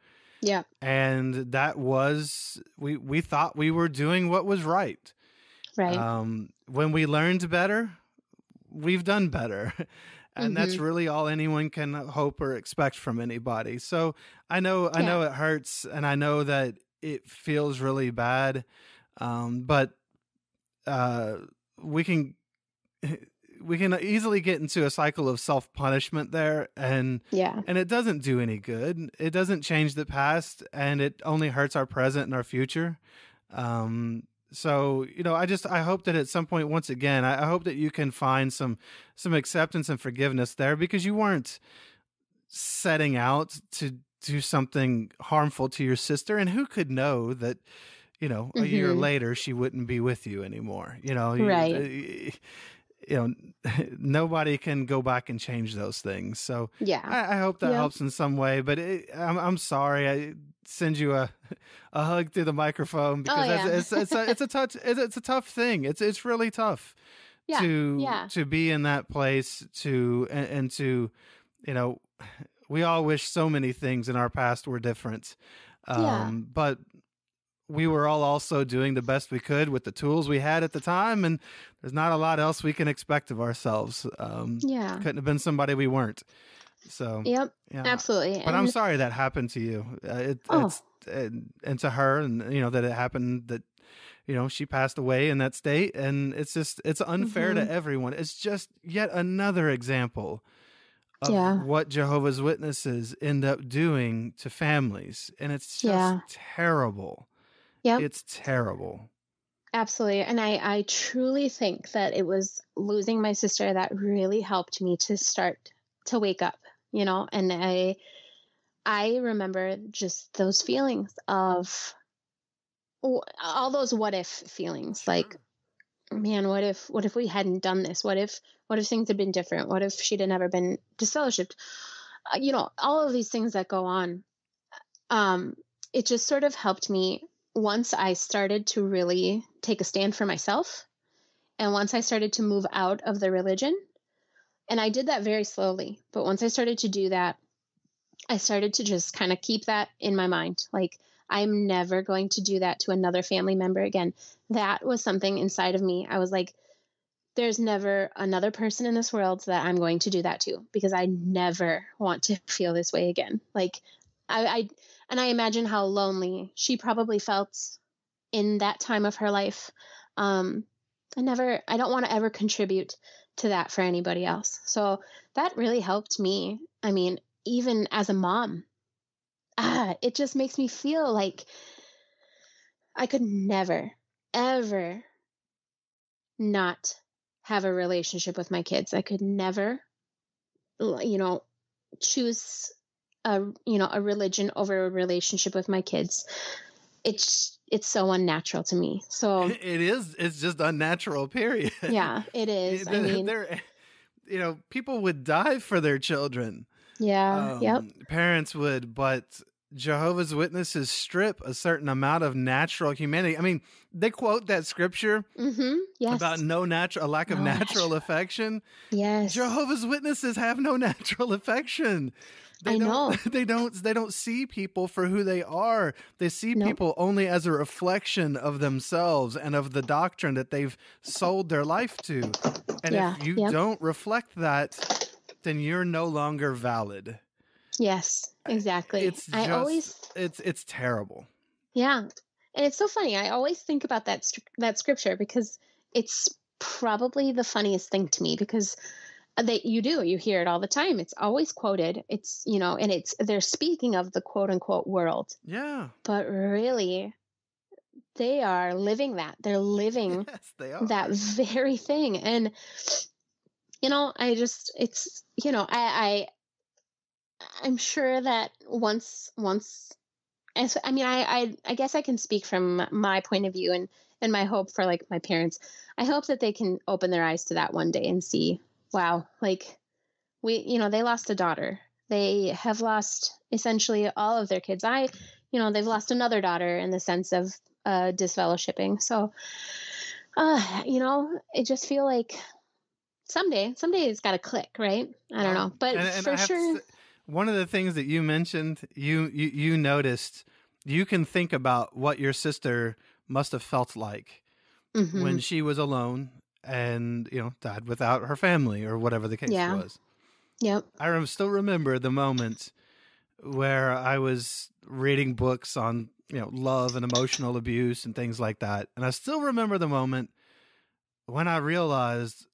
Yeah. And that was, we thought we were doing what was right. Right. When we learned better, we've done better. And that's really all anyone can hope or expect from anybody. So I know it hurts and I know that it feels really bad. But we can easily get into a cycle of self-punishment there, and it doesn't do any good. It doesn't change the past, and it only hurts our present and our future. So, I hope that at some point, once again, I hope that you can find some acceptance and forgiveness there, because you weren't setting out to do something harmful to your sister, and who could know that, a year later she wouldn't be with you anymore, right. nobody can go back and change those things. So Yeah. I hope that helps in some way, but I'm sorry. I send you a hug through the microphone because it's a tough thing. It's really tough to be in that place and to, we all wish so many things in our past were different. But we were all also doing the best we could with the tools we had at the time, and there's not a lot else we can expect of ourselves. Couldn't have been somebody we weren't. So absolutely. But I'm sorry that happened to you. And to her, and that it happened, that she passed away in that state, and it's unfair to everyone. It's just yet another example of what Jehovah's Witnesses end up doing to families, and it's just terrible. It's terrible. Absolutely. And I truly think that it was losing my sister that really helped me to start to wake up, and I remember just those feelings of all those what if feelings. Sure. Like, man, what if we hadn't done this? What if things had been different? What if she'd have never been disfellowshipped? All of these things that go on. It just sort of helped me once I started to really take a stand for myself, and once I started to move out of the religion. And I did that very slowly, but once I started to do that, I started to just kind of keep that in my mind. Like, I'm never going to do that to another family member again. That was something inside of me. I was like, there's never another person in this world that I'm going to do that to, because I never want to feel this way again. Like, I imagine how lonely she probably felt in that time of her life. I don't want to ever contribute to that for anybody else. So that really helped me. I mean, even as a mom, it just makes me feel like I could never, ever not have a relationship with my kids. I could never, choose a religion over a relationship with my kids. It's so unnatural to me. So it is. It's just unnatural, period. Yeah, it is. I mean, people would die for their children. Yeah. Parents would, but Jehovah's Witnesses strip a certain amount of natural humanity. I mean, they quote that scripture about a lack of natural affection. Yes. Jehovah's Witnesses have no natural affection. They don't see people for who they are. They see people only as a reflection of themselves and of the doctrine that they've sold their life to. And if you don't reflect that, then you're no longer valid. Yes, exactly. It's terrible. Yeah. And it's so funny. I always think about that scripture because it's probably the funniest thing to me, because you hear it all the time. It's always quoted. It's, and they're speaking of the quote unquote world. Yeah. But really, they are living that. They're living that very thing. And, I'm sure that I guess I can speak from my point of view and my hope for like my parents. I hope that they can open their eyes to that one day and see, wow, like they lost a daughter. They have lost essentially all of their kids. They've lost another daughter in the sense of disfellowshipping. So, I just feel like someday it's got to click, right? I don't know, but for sure. One of the things that you mentioned, you noticed, you can think about what your sister must have felt like when she was alone and, died without her family or whatever the case was. Yep. I still remember the moment where I was reading books on, love and emotional abuse and things like that. And I still remember the moment when I realized,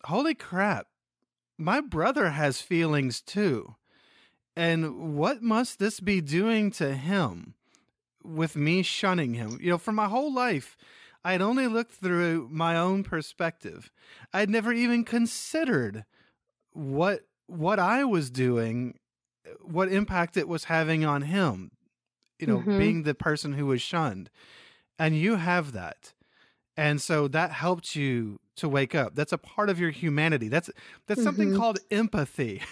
holy crap, my brother has feelings too. And what must this be doing to him with me shunning him? For my whole life, I had only looked through my own perspective. I'd never even considered what I was doing, what impact it was having on him, being the person who was shunned. And you have that. And so that helped you to wake up. That's a part of your humanity. That's something Mm-hmm. called empathy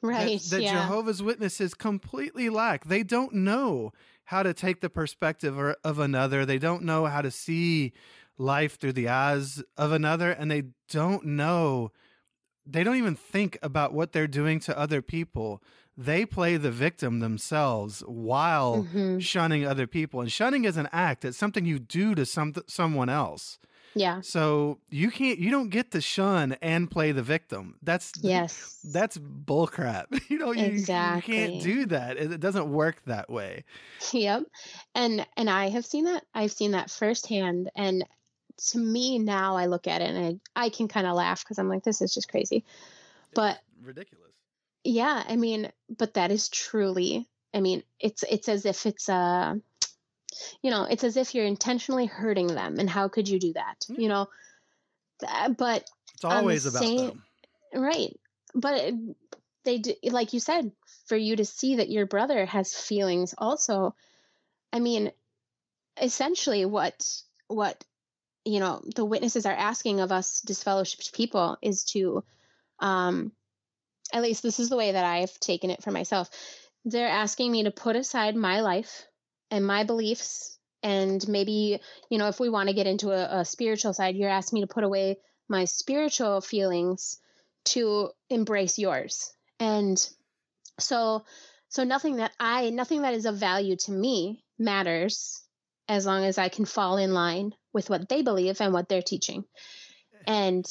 Right. that Yeah. Jehovah's Witnesses completely lack. They don't know how to take the perspective of another. They don't know how to see life through the eyes of another, and they don't even think about what they're doing to other people. They play the victim themselves while Mm-hmm. shunning other people. And shunning is an act. It's something you do to someone else. Yeah. So you don't get to shun and play the victim. Yes. That's bullcrap. You can't Exactly. do that. It doesn't work that way. Yep. And I have seen that. I've seen that firsthand. And to me now, I look at it and I can kind of laugh because I'm like, this is just crazy. But Ridiculous. yeah, I mean, but that is truly, I mean, it's as if it's it's as if you're intentionally hurting them. And how could you do that? Yeah. But It's on the always about same, them. right. But they do, like you said, for you to see that your brother has feelings also. I mean, essentially what the witnesses are asking of us disfellowshipped people is to, at least this is the way that I've taken it for myself. They're asking me to put aside my life and my beliefs, and maybe, if we want to get into a spiritual side, you're asking me to put away my spiritual feelings to embrace yours. And so nothing that is of value to me matters as long as I can fall in line with what they believe and what they're teaching. And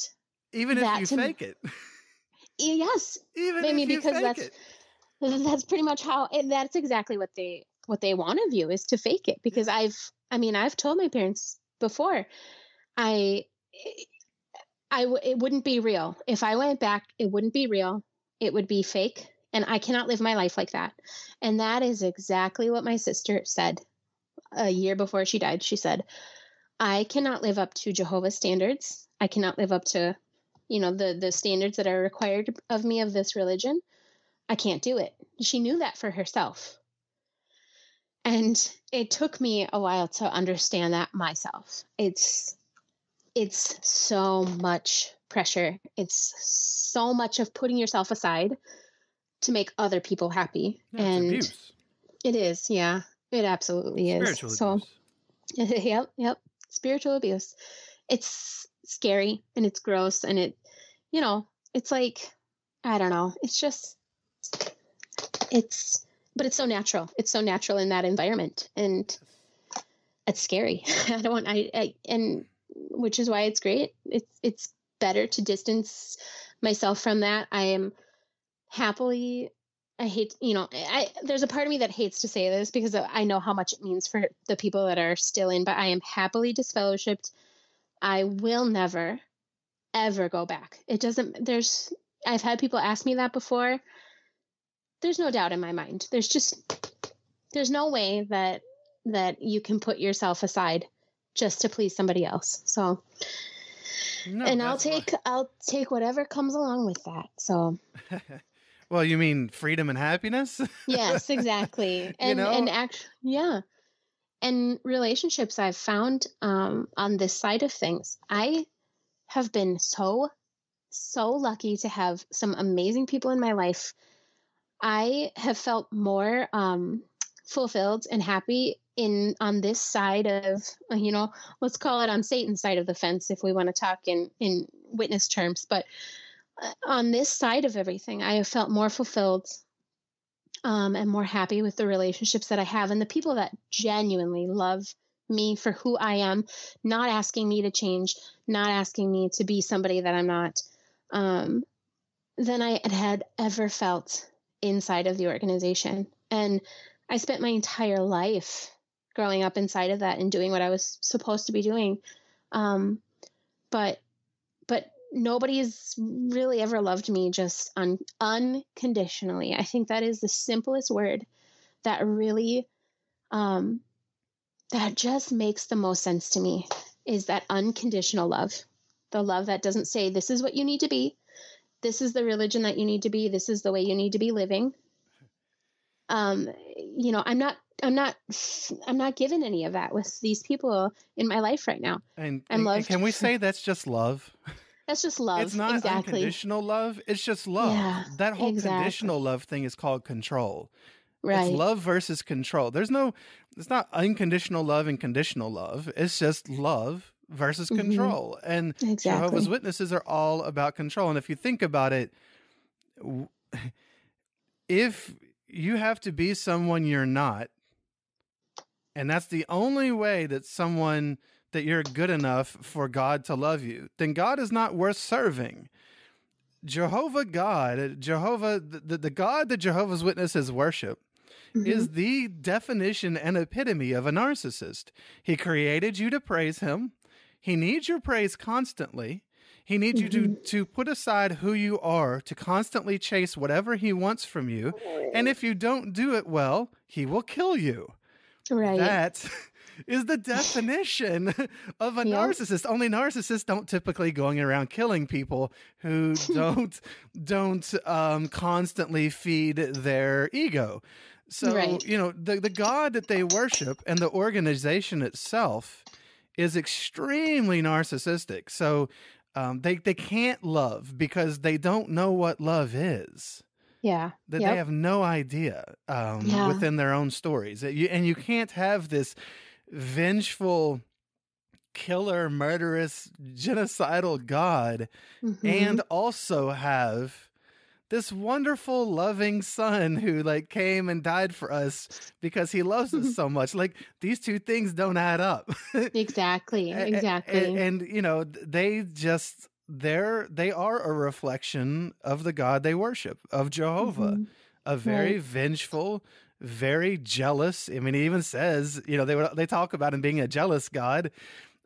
Even if you fake it. Yes. Even I mean, if you because fake it. that's pretty much how, and that's exactly what they want of you, is to fake it. Because Yeah. I've told my parents before, it wouldn't be real. If I went back, it wouldn't be real. It would be fake. And I cannot live my life like that. And that is exactly what my sister said a year before she died. She said, I cannot live up to Jehovah's standards. I cannot live up to, the standards that are required of me of this religion. I can't do it. She knew that for herself. And it took me a while to understand that myself. It's so much pressure. It's so much of putting yourself aside to make other people happy. Yeah, and it's abuse. It is. Yeah, it absolutely is. Spiritual So, abuse. yep. Spiritual abuse. It's scary and it's gross. And it's like, I don't know. It's just, but it's so natural. It's so natural in that environment. And it's scary. And which is why it's great. It's better to distance myself from that. I am happily, there's a part of me that hates to say this because I know how much it means for the people that are still in, but I am happily disfellowshipped. I will never, ever go back. I've had people ask me that before. There's no doubt in my mind. There's no way that you can put yourself aside just to please somebody else. So, no, and I'll take whatever comes along with that. So, well, you mean freedom and happiness? Yes, exactly. Yeah. And relationships I've found on this side of things, I have been so lucky to have some amazing people in my life. I have felt more fulfilled and happy on this side of, let's call it on Satan's side of the fence if we want to talk in witness terms. But on this side of everything, I have felt more fulfilled and more happy with the relationships that I have and the people that genuinely love me for who I am, not asking me to change, not asking me to be somebody that I'm not, than I had ever felt inside of the organization. And I spent my entire life growing up inside of that and doing what I was supposed to be doing. But nobody has really ever loved me just unconditionally. I think that is the simplest word that really, that just makes the most sense to me, is that unconditional love. The love that doesn't say, this is what you need to be. This is the religion that you need to be. This is the way you need to be living. I'm not I'm not given any of that with these people in my life right now. And, I'm and loved. can we say that's just love? That's just It's love. not Exactly. unconditional love. It's just love. Yeah, That whole conditional exactly. love thing is called control. It's Right. love versus control. It's not unconditional love and conditional love. It's just love versus Hmm. control. And Jehovah's Exactly. Witnesses are all about control. And if you think about it, w- if you have to be someone you're not, and that's the only way that you're good enough for God to love you, then God is not worth serving. Jehovah, the God that Jehovah's Witnesses worship Hmm. is the definition and epitome of a narcissist. He created you to praise him. He needs your praise constantly. He needs you Hmm. to put aside who you are, to constantly chase whatever he wants from you. And if you don't do it well, he will kill you. Right. That is the definition of a Yep. narcissist. Only narcissists don't typically going around killing people who don't constantly feed their ego. So, Right. the God that they worship and the organization itself is extremely narcissistic. So they can't love because they don't know what love is. Yeah. That they Yep. have no idea Yeah. within their own stories. And you can't have this vengeful, killer, murderous, genocidal God Hmm. and also have this wonderful, loving son who came and died for us because he loves us so much. These two things don't add up. Exactly. and, Exactly. they are a reflection of the God they worship, of Jehovah, Hmm. a very Right. vengeful, very jealous. I mean, he even says, they talk about him being a jealous God,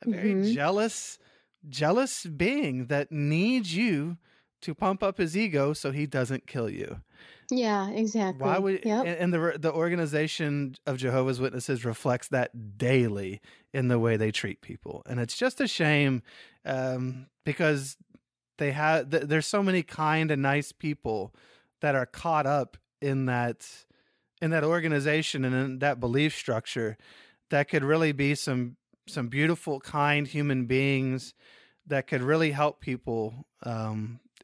a very Hmm. jealous being that needs you to pump up his ego so he doesn't kill you. Yeah. Why Exactly. would Yep. and the organization of Jehovah's Witnesses reflects that daily in the way they treat people, and it's just a shame because there's so many kind and nice people that are caught up in that organization and in that belief structure that could really be some beautiful, kind human beings that could really help people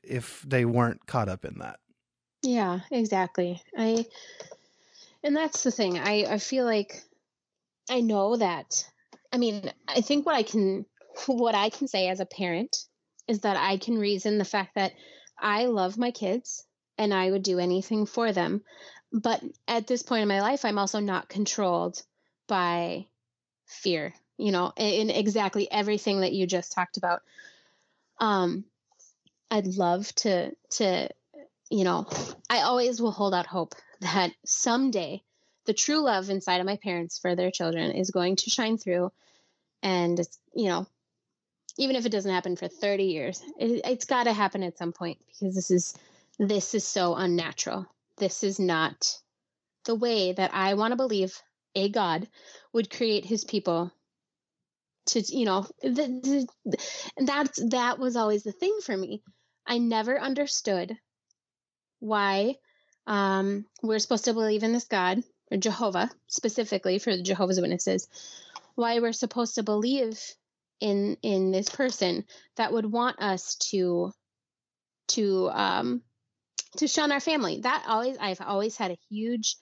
if they weren't caught up in that. Yeah. Exactly. And that's the thing. I feel like I know that. I mean, I think what I can say as a parent is that I can reason the fact that I love my kids and I would do anything for them. But at this point in my life, I'm also not controlled by fear, in exactly everything that you just talked about. Um, I'd love to, you know, I always will hold out hope that someday the true love inside of my parents for their children is going to shine through. And, even if it doesn't happen for 30 years, it's got to happen at some point because this is so unnatural. This is not the way that I want to believe a God would create his people to, and that was always the thing for me. I never understood why we're supposed to believe in this God, or Jehovah, specifically for the Jehovah's Witnesses, why we're supposed to believe in this person that would want us to shun our family. I've always had a huge,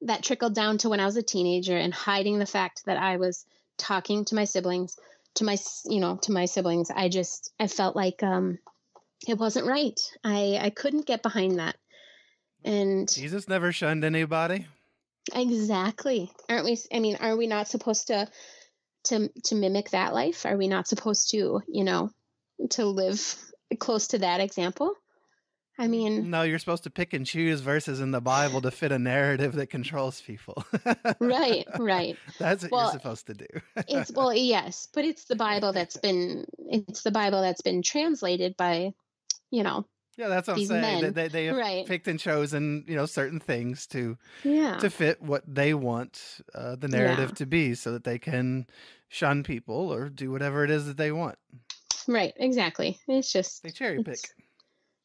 that trickled down to when I was a teenager and hiding the fact that I was talking to my siblings, to my siblings. I felt like it wasn't right. I couldn't get behind that. And Jesus never shunned anybody. exactly. Aren't we? I mean, are we not supposed to mimic that life? Are we not supposed to, to live close to that example? I mean, No, you're supposed to pick and choose verses in the Bible to fit a narrative that controls people. right, right. That's what you're Well, supposed to do. yes, but it's the Bible that's been translated by, you know, Yeah, that's what I'm these saying. men. They have Right. picked and chosen, certain things to Yeah. fit what they want the Yeah. narrative to be, so that they can shun people or do whatever it is that they want. Right. Exactly. They cherry pick.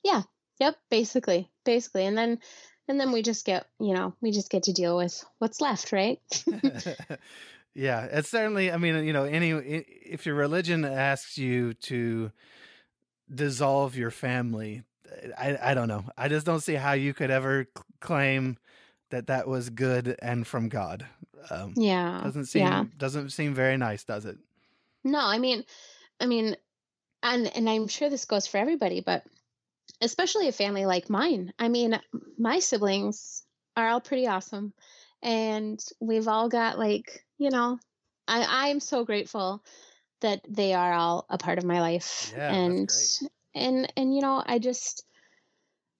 Yeah. Yep. Basically. And then, And then we just get to deal with what's left, right? Yeah, it's certainly, I mean, if your religion asks you to dissolve your family, I don't know. I just don't see how you could ever claim that was good and from God. Yeah. Doesn't seem very nice, does it? No, I mean, and I'm sure this goes for everybody, but especially a family like mine. I mean, my siblings are all pretty awesome, and we've all got I'm so grateful that they are all a part of my life. Yeah, And that's great.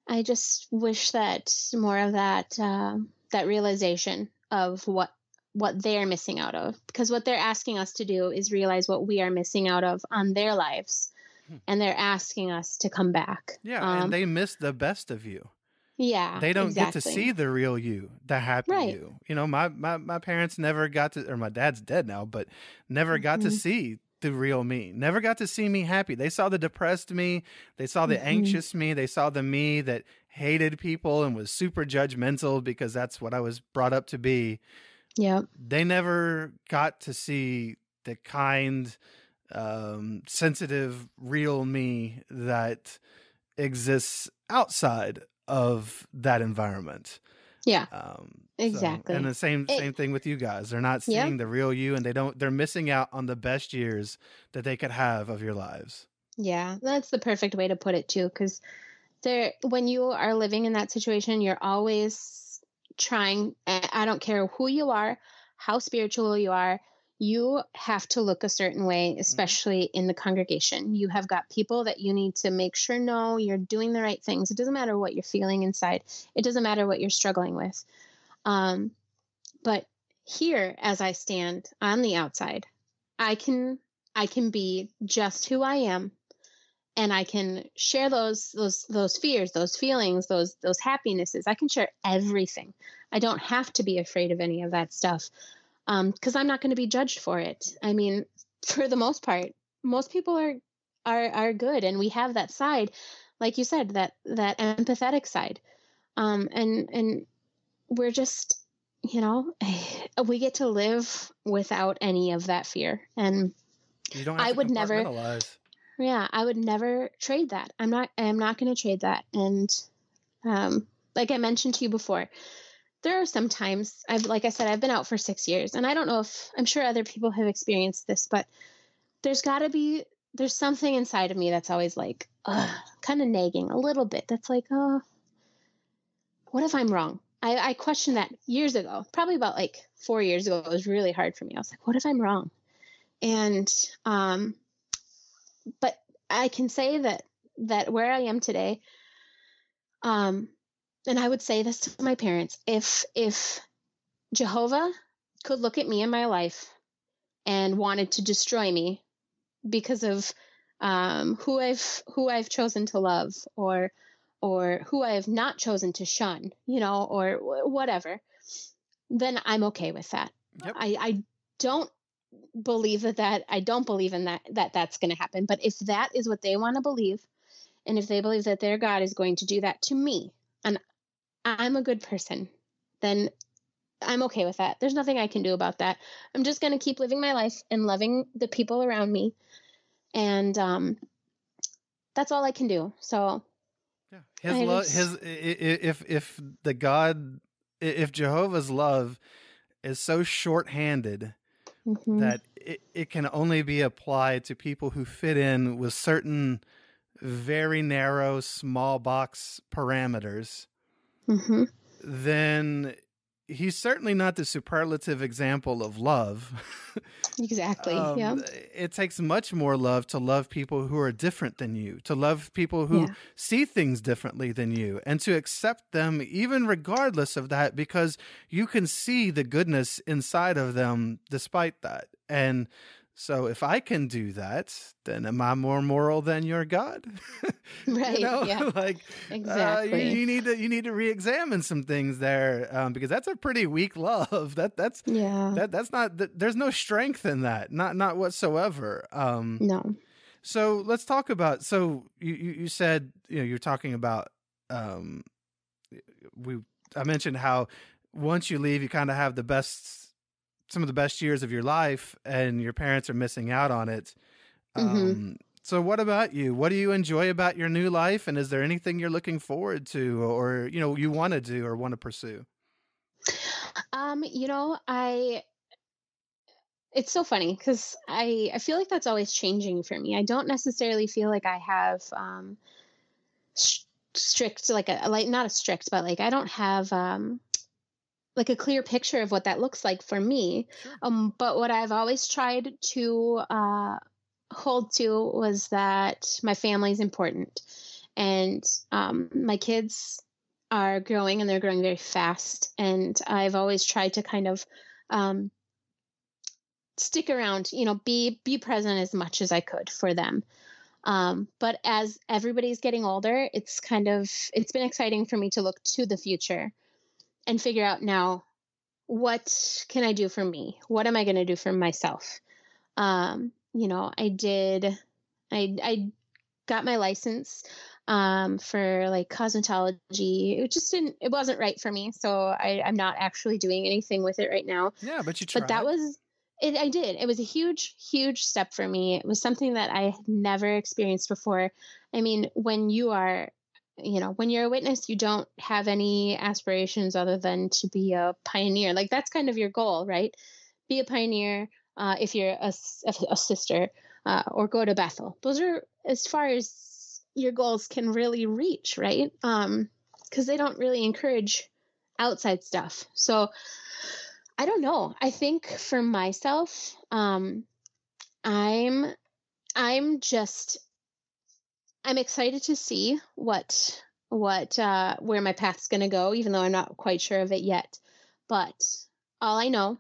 I just wish that more of that realization of what they're missing out of, because what they're asking us to do is realize what we are missing out of on their lives, and they're asking us to come back. Yeah, and they miss the best of you. Yeah, they don't exactly. get to see the real you, the happy you. My parents never got to, or my dad's dead now, but never got to see the real me, never got to see me happy. They saw the depressed me, they saw the anxious me, they saw the me that hated people and was super judgmental because that's what I was brought up to be. Yeah. They never got to see the kind, sensitive, real me that exists outside of that environment. Yeah. Exactly. And the same thing with you guys. They're not seeing the real you, and they're missing out on the best years that they could have of your lives. Yeah, that's the perfect way to put it too, because when you are living in that situation, you're always trying, I don't care who you are, how spiritual you are, you have to look a certain way, especially in the congregation. You have got people that you need to make sure know you're doing the right things. It doesn't matter what you're feeling inside. It doesn't matter what you're struggling with. But here, as I stand on the outside, I can be just who I am, and I can share those fears, those feelings, those happinesses. I can share everything. I don't have to be afraid of any of that stuff, because I'm not going to be judged for it. I mean, for the most part, most people are good, and we have that side, like you said, that empathetic side, and we're just, we get to live without any of that fear, and you don't have to compartmentalize. Yeah, I would never trade that. I'm not going to trade that. And like I mentioned to you before, there are some times like I said, I've been out for 6 years, and I don't know if, I'm sure other people have experienced this, but there's something inside of me that's always like, kind of nagging a little bit. That's like, what if I'm wrong? I questioned that years ago, probably about 4 years ago. It was really hard for me. I was like, what if I'm wrong? And, but I can say that where I am today, and I would say this to my parents, if Jehovah could look at me in my life and wanted to destroy me because of who I've chosen to love, or who I have not chosen to shun, or whatever, then I'm okay with that. Yep. I don't believe I don't believe in that's going to happen. But if that is what they want to believe, and if they believe that their God is going to do that to me, and I'm a good person, then I'm okay with that. There's nothing I can do about that. I'm just going to keep living my life and loving the people around me. And that's all I can do. So yeah, if Jehovah's love is so short-handed that it can only be applied to people who fit in with certain very narrow, small box parameters, then he's certainly not the superlative example of love. Exactly. Yeah. It takes much more love to love people who are different than you, to love people who see things differently than you, and to accept them even regardless of that, because you can see the goodness inside of them despite that. And so if I can do that, then am I more moral than your God? Right. Yeah. Exactly. You need to re-examine some things there, because that's a pretty weak love. That's not, there's no strength in that. Not whatsoever. No. So let's talk about, so you said, you're talking about, we I mentioned how once you leave, you kind of have some of the best years of your life, and your parents are missing out on it. Mm-hmm. So what about you? What do you enjoy about your new life? And is there anything you're looking forward to, or, you want to do or want to pursue? You know, it's so funny because I feel like that's always changing for me. I don't necessarily feel like I have sh- strict, like not a strict, but like I don't have like a clear picture of what that looks like for me. Sure. But what I've always tried to hold to was that my family is important, and my kids are growing, and they're growing very fast. And I've always tried to kind of um, stick around, be present as much as I could for them. But as everybody's getting older, it's been exciting for me to look to the future and figure out now, what can I do for me? What am I going to do for myself? I got my license for like cosmetology. It wasn't right for me. So I'm not actually doing anything with it right now. Yeah, but you But that tried. was it. I did. It was a huge, huge step for me. It was something that I had never experienced before. I mean, when you're a witness, you don't have any aspirations other than to be a pioneer. Like that's kind of your goal, right? Be a pioneer. If you're a sister, or go to Bethel. Those are as far as your goals can really reach, right? Because they don't really encourage outside stuff. So I don't know. I think for myself, I'm just I'm excited to see what where my path's going to go, even though I'm not quite sure of it yet. But all I know,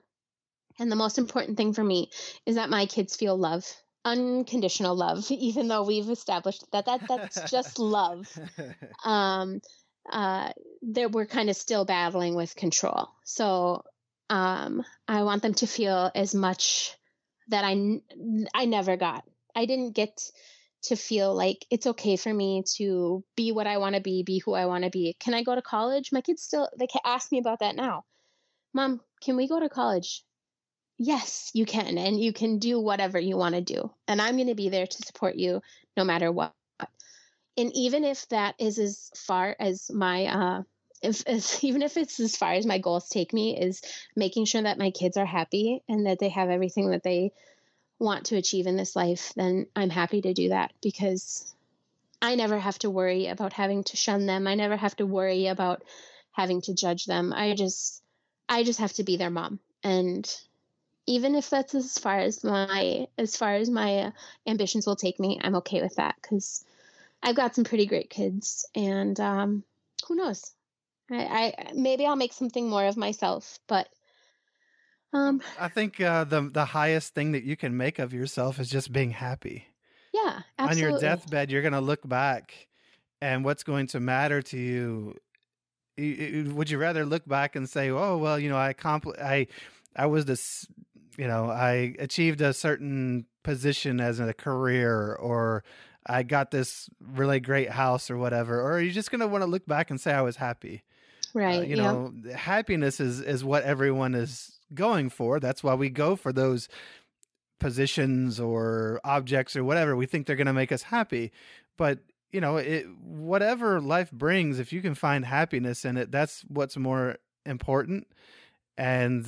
and the most important thing for me, is that my kids feel love, unconditional love, even though we've established that's just love. Um, that we're kind of still battling with control. So I want them to feel as much that I never got. I didn't get to feel like it's okay for me to be what I want to be who I want to be. Can I go to college? My kids they can ask me about that now. Mom, can we go to college? Yes, you can. And you can do whatever you want to do. And I'm going to be there to support you no matter what. And even if that is as far as my, even if it's as far as my goals take me, is making sure that my kids are happy and that they have everything that they want to achieve in this life, then I'm happy to do that, because I never have to worry about having to shun them. I never have to worry about having to judge them. I just have to be their mom. And even if that's as far as my ambitions will take me, I'm okay with that, because I've got some pretty great kids, and who knows? I maybe I'll make something more of myself, but I think the highest thing that you can make of yourself is just being happy. yeah, On your absolutely. deathbed, you're going to look back, and what's going to matter to you. Would you rather look back and say, "Oh, well, I was this, I achieved a certain position as a career, or I got this really great house or whatever," or are you just going to want to look back and say, "I was happy"? Right. Yeah. Happiness is what everyone is going for. That's why we go for those positions or objects or whatever. We think they're going to make us happy. But, whatever life brings, if you can find happiness in it, that's what's more important. And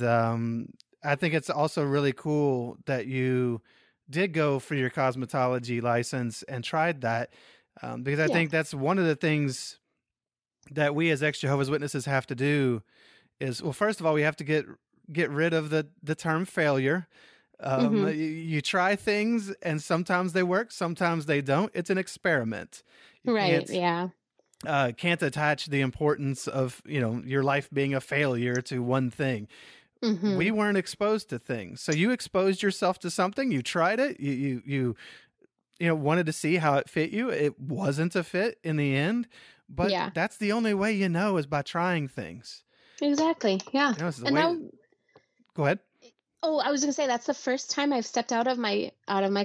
I think it's also really cool that you did go for your cosmetology license and tried that, because I Yeah. think that's one of the things that we as ex-Jehovah's Witnesses have to do is, well, first of all, we have to get rid of the term failure. Mm-hmm. You try things, and sometimes they work, sometimes they don't. It's an experiment. You Right. Yeah. can't attach the importance of your life being a failure to one thing. Mm-hmm. We weren't exposed to things, so you exposed yourself to something. You tried it. You wanted to see how it fit you. It wasn't a fit in the end, but Yeah. that's the only way is by trying things. Exactly. Yeah. It's the And way. now, Go ahead. oh, I was gonna say that's the first time I've stepped out of my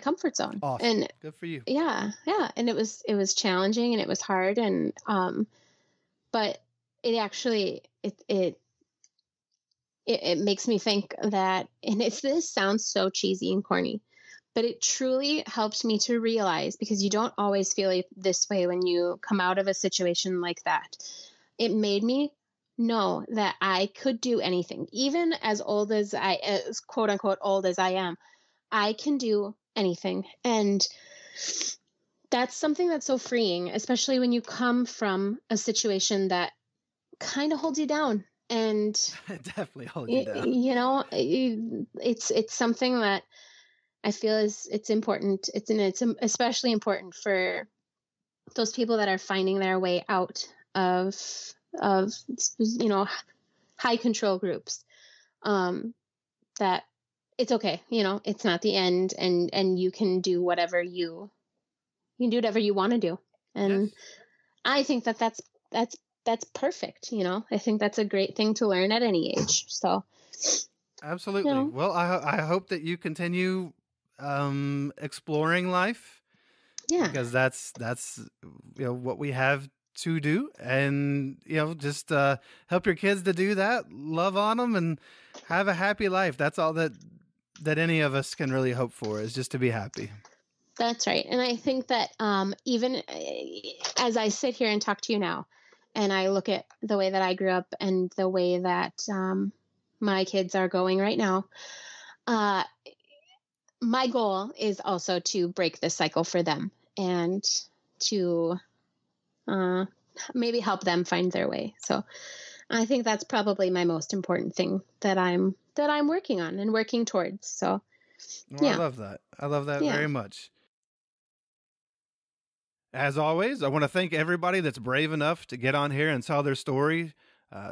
comfort zone. Awesome. And Good for you. yeah, yeah. And it was challenging, and it was hard, and but it actually it makes me think that, and this sounds so cheesy and corny, but it truly helped me to realize, because you don't always feel this way when you come out of a situation like that. It made me know that I could do anything, even as quote unquote old as I am. I can do anything. And that's something that's so freeing, especially when you come from a situation that kind of holds you down. And It definitely holds you down. It's something that I feel it's important. It's especially important for those people that are finding their way out of high control groups. That it's okay. It's not the end, and you can do whatever you want to do. And yes. I think that's perfect. I think that's a great thing to learn at any age. So absolutely. Well, I hope that you continue exploring life. Yeah. Because that's what we have to do, and just help your kids to do that, love on them, and have a happy life. That's all that any of us can really hope for, is just to be happy. That's right. And I think that even as I sit here and talk to you now, and I look at the way that I grew up and the way that my kids are going right now, my goal is also to break this cycle for them and to maybe help them find their way. So I think that's probably my most important thing that I'm working on and working towards. So I love that. I love that very much. As always, I want to thank everybody that's brave enough to get on here and tell their story,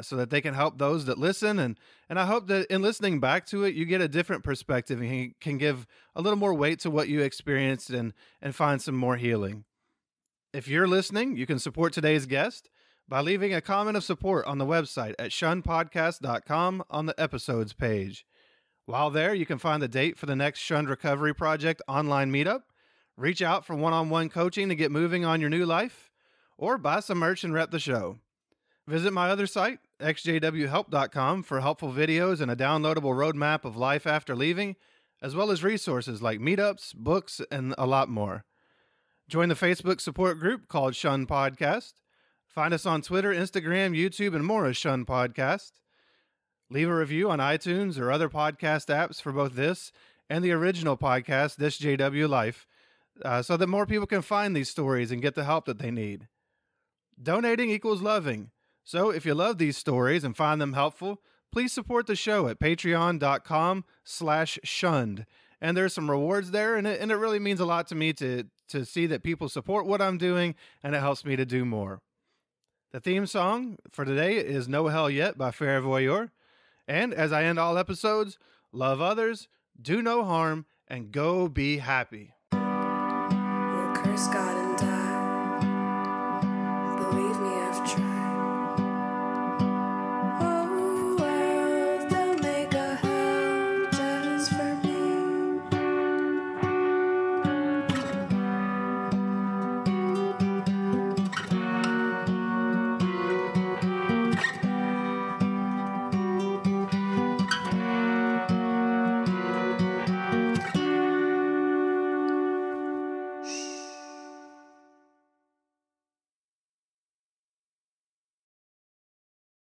so that they can help those that listen. And I hope that in listening back to it, you get a different perspective and can give a little more weight to what you experienced and find some more healing. If you're listening, you can support today's guest by leaving a comment of support on the website at shunnedpodcast.com on the episodes page. While there, you can find the date for the next Shunned Recovery Project online meetup, reach out for one-on-one coaching to get moving on your new life, or buy some merch and rep the show. Visit my other site, xjwhelp.com, for helpful videos and a downloadable roadmap of life after leaving, as well as resources like meetups, books, and a lot more. Join the Facebook support group called Shunned Podcast. Find us on Twitter, Instagram, YouTube, and more as Shunned Podcast. Leave a review on iTunes or other podcast apps for both this and the original podcast, This JW Life, so that more people can find these stories and get the help that they need. Donating equals loving. So if you love these stories and find them helpful, please support the show at patreon.com/shunned. And there's some rewards there, and it really means a lot to me to see that people support what I'm doing, and it helps me to do more. The theme song for today is No Hell Yet by Fair Voyeur. And as I end all episodes, love others, do no harm, and go be happy. We'll curse God.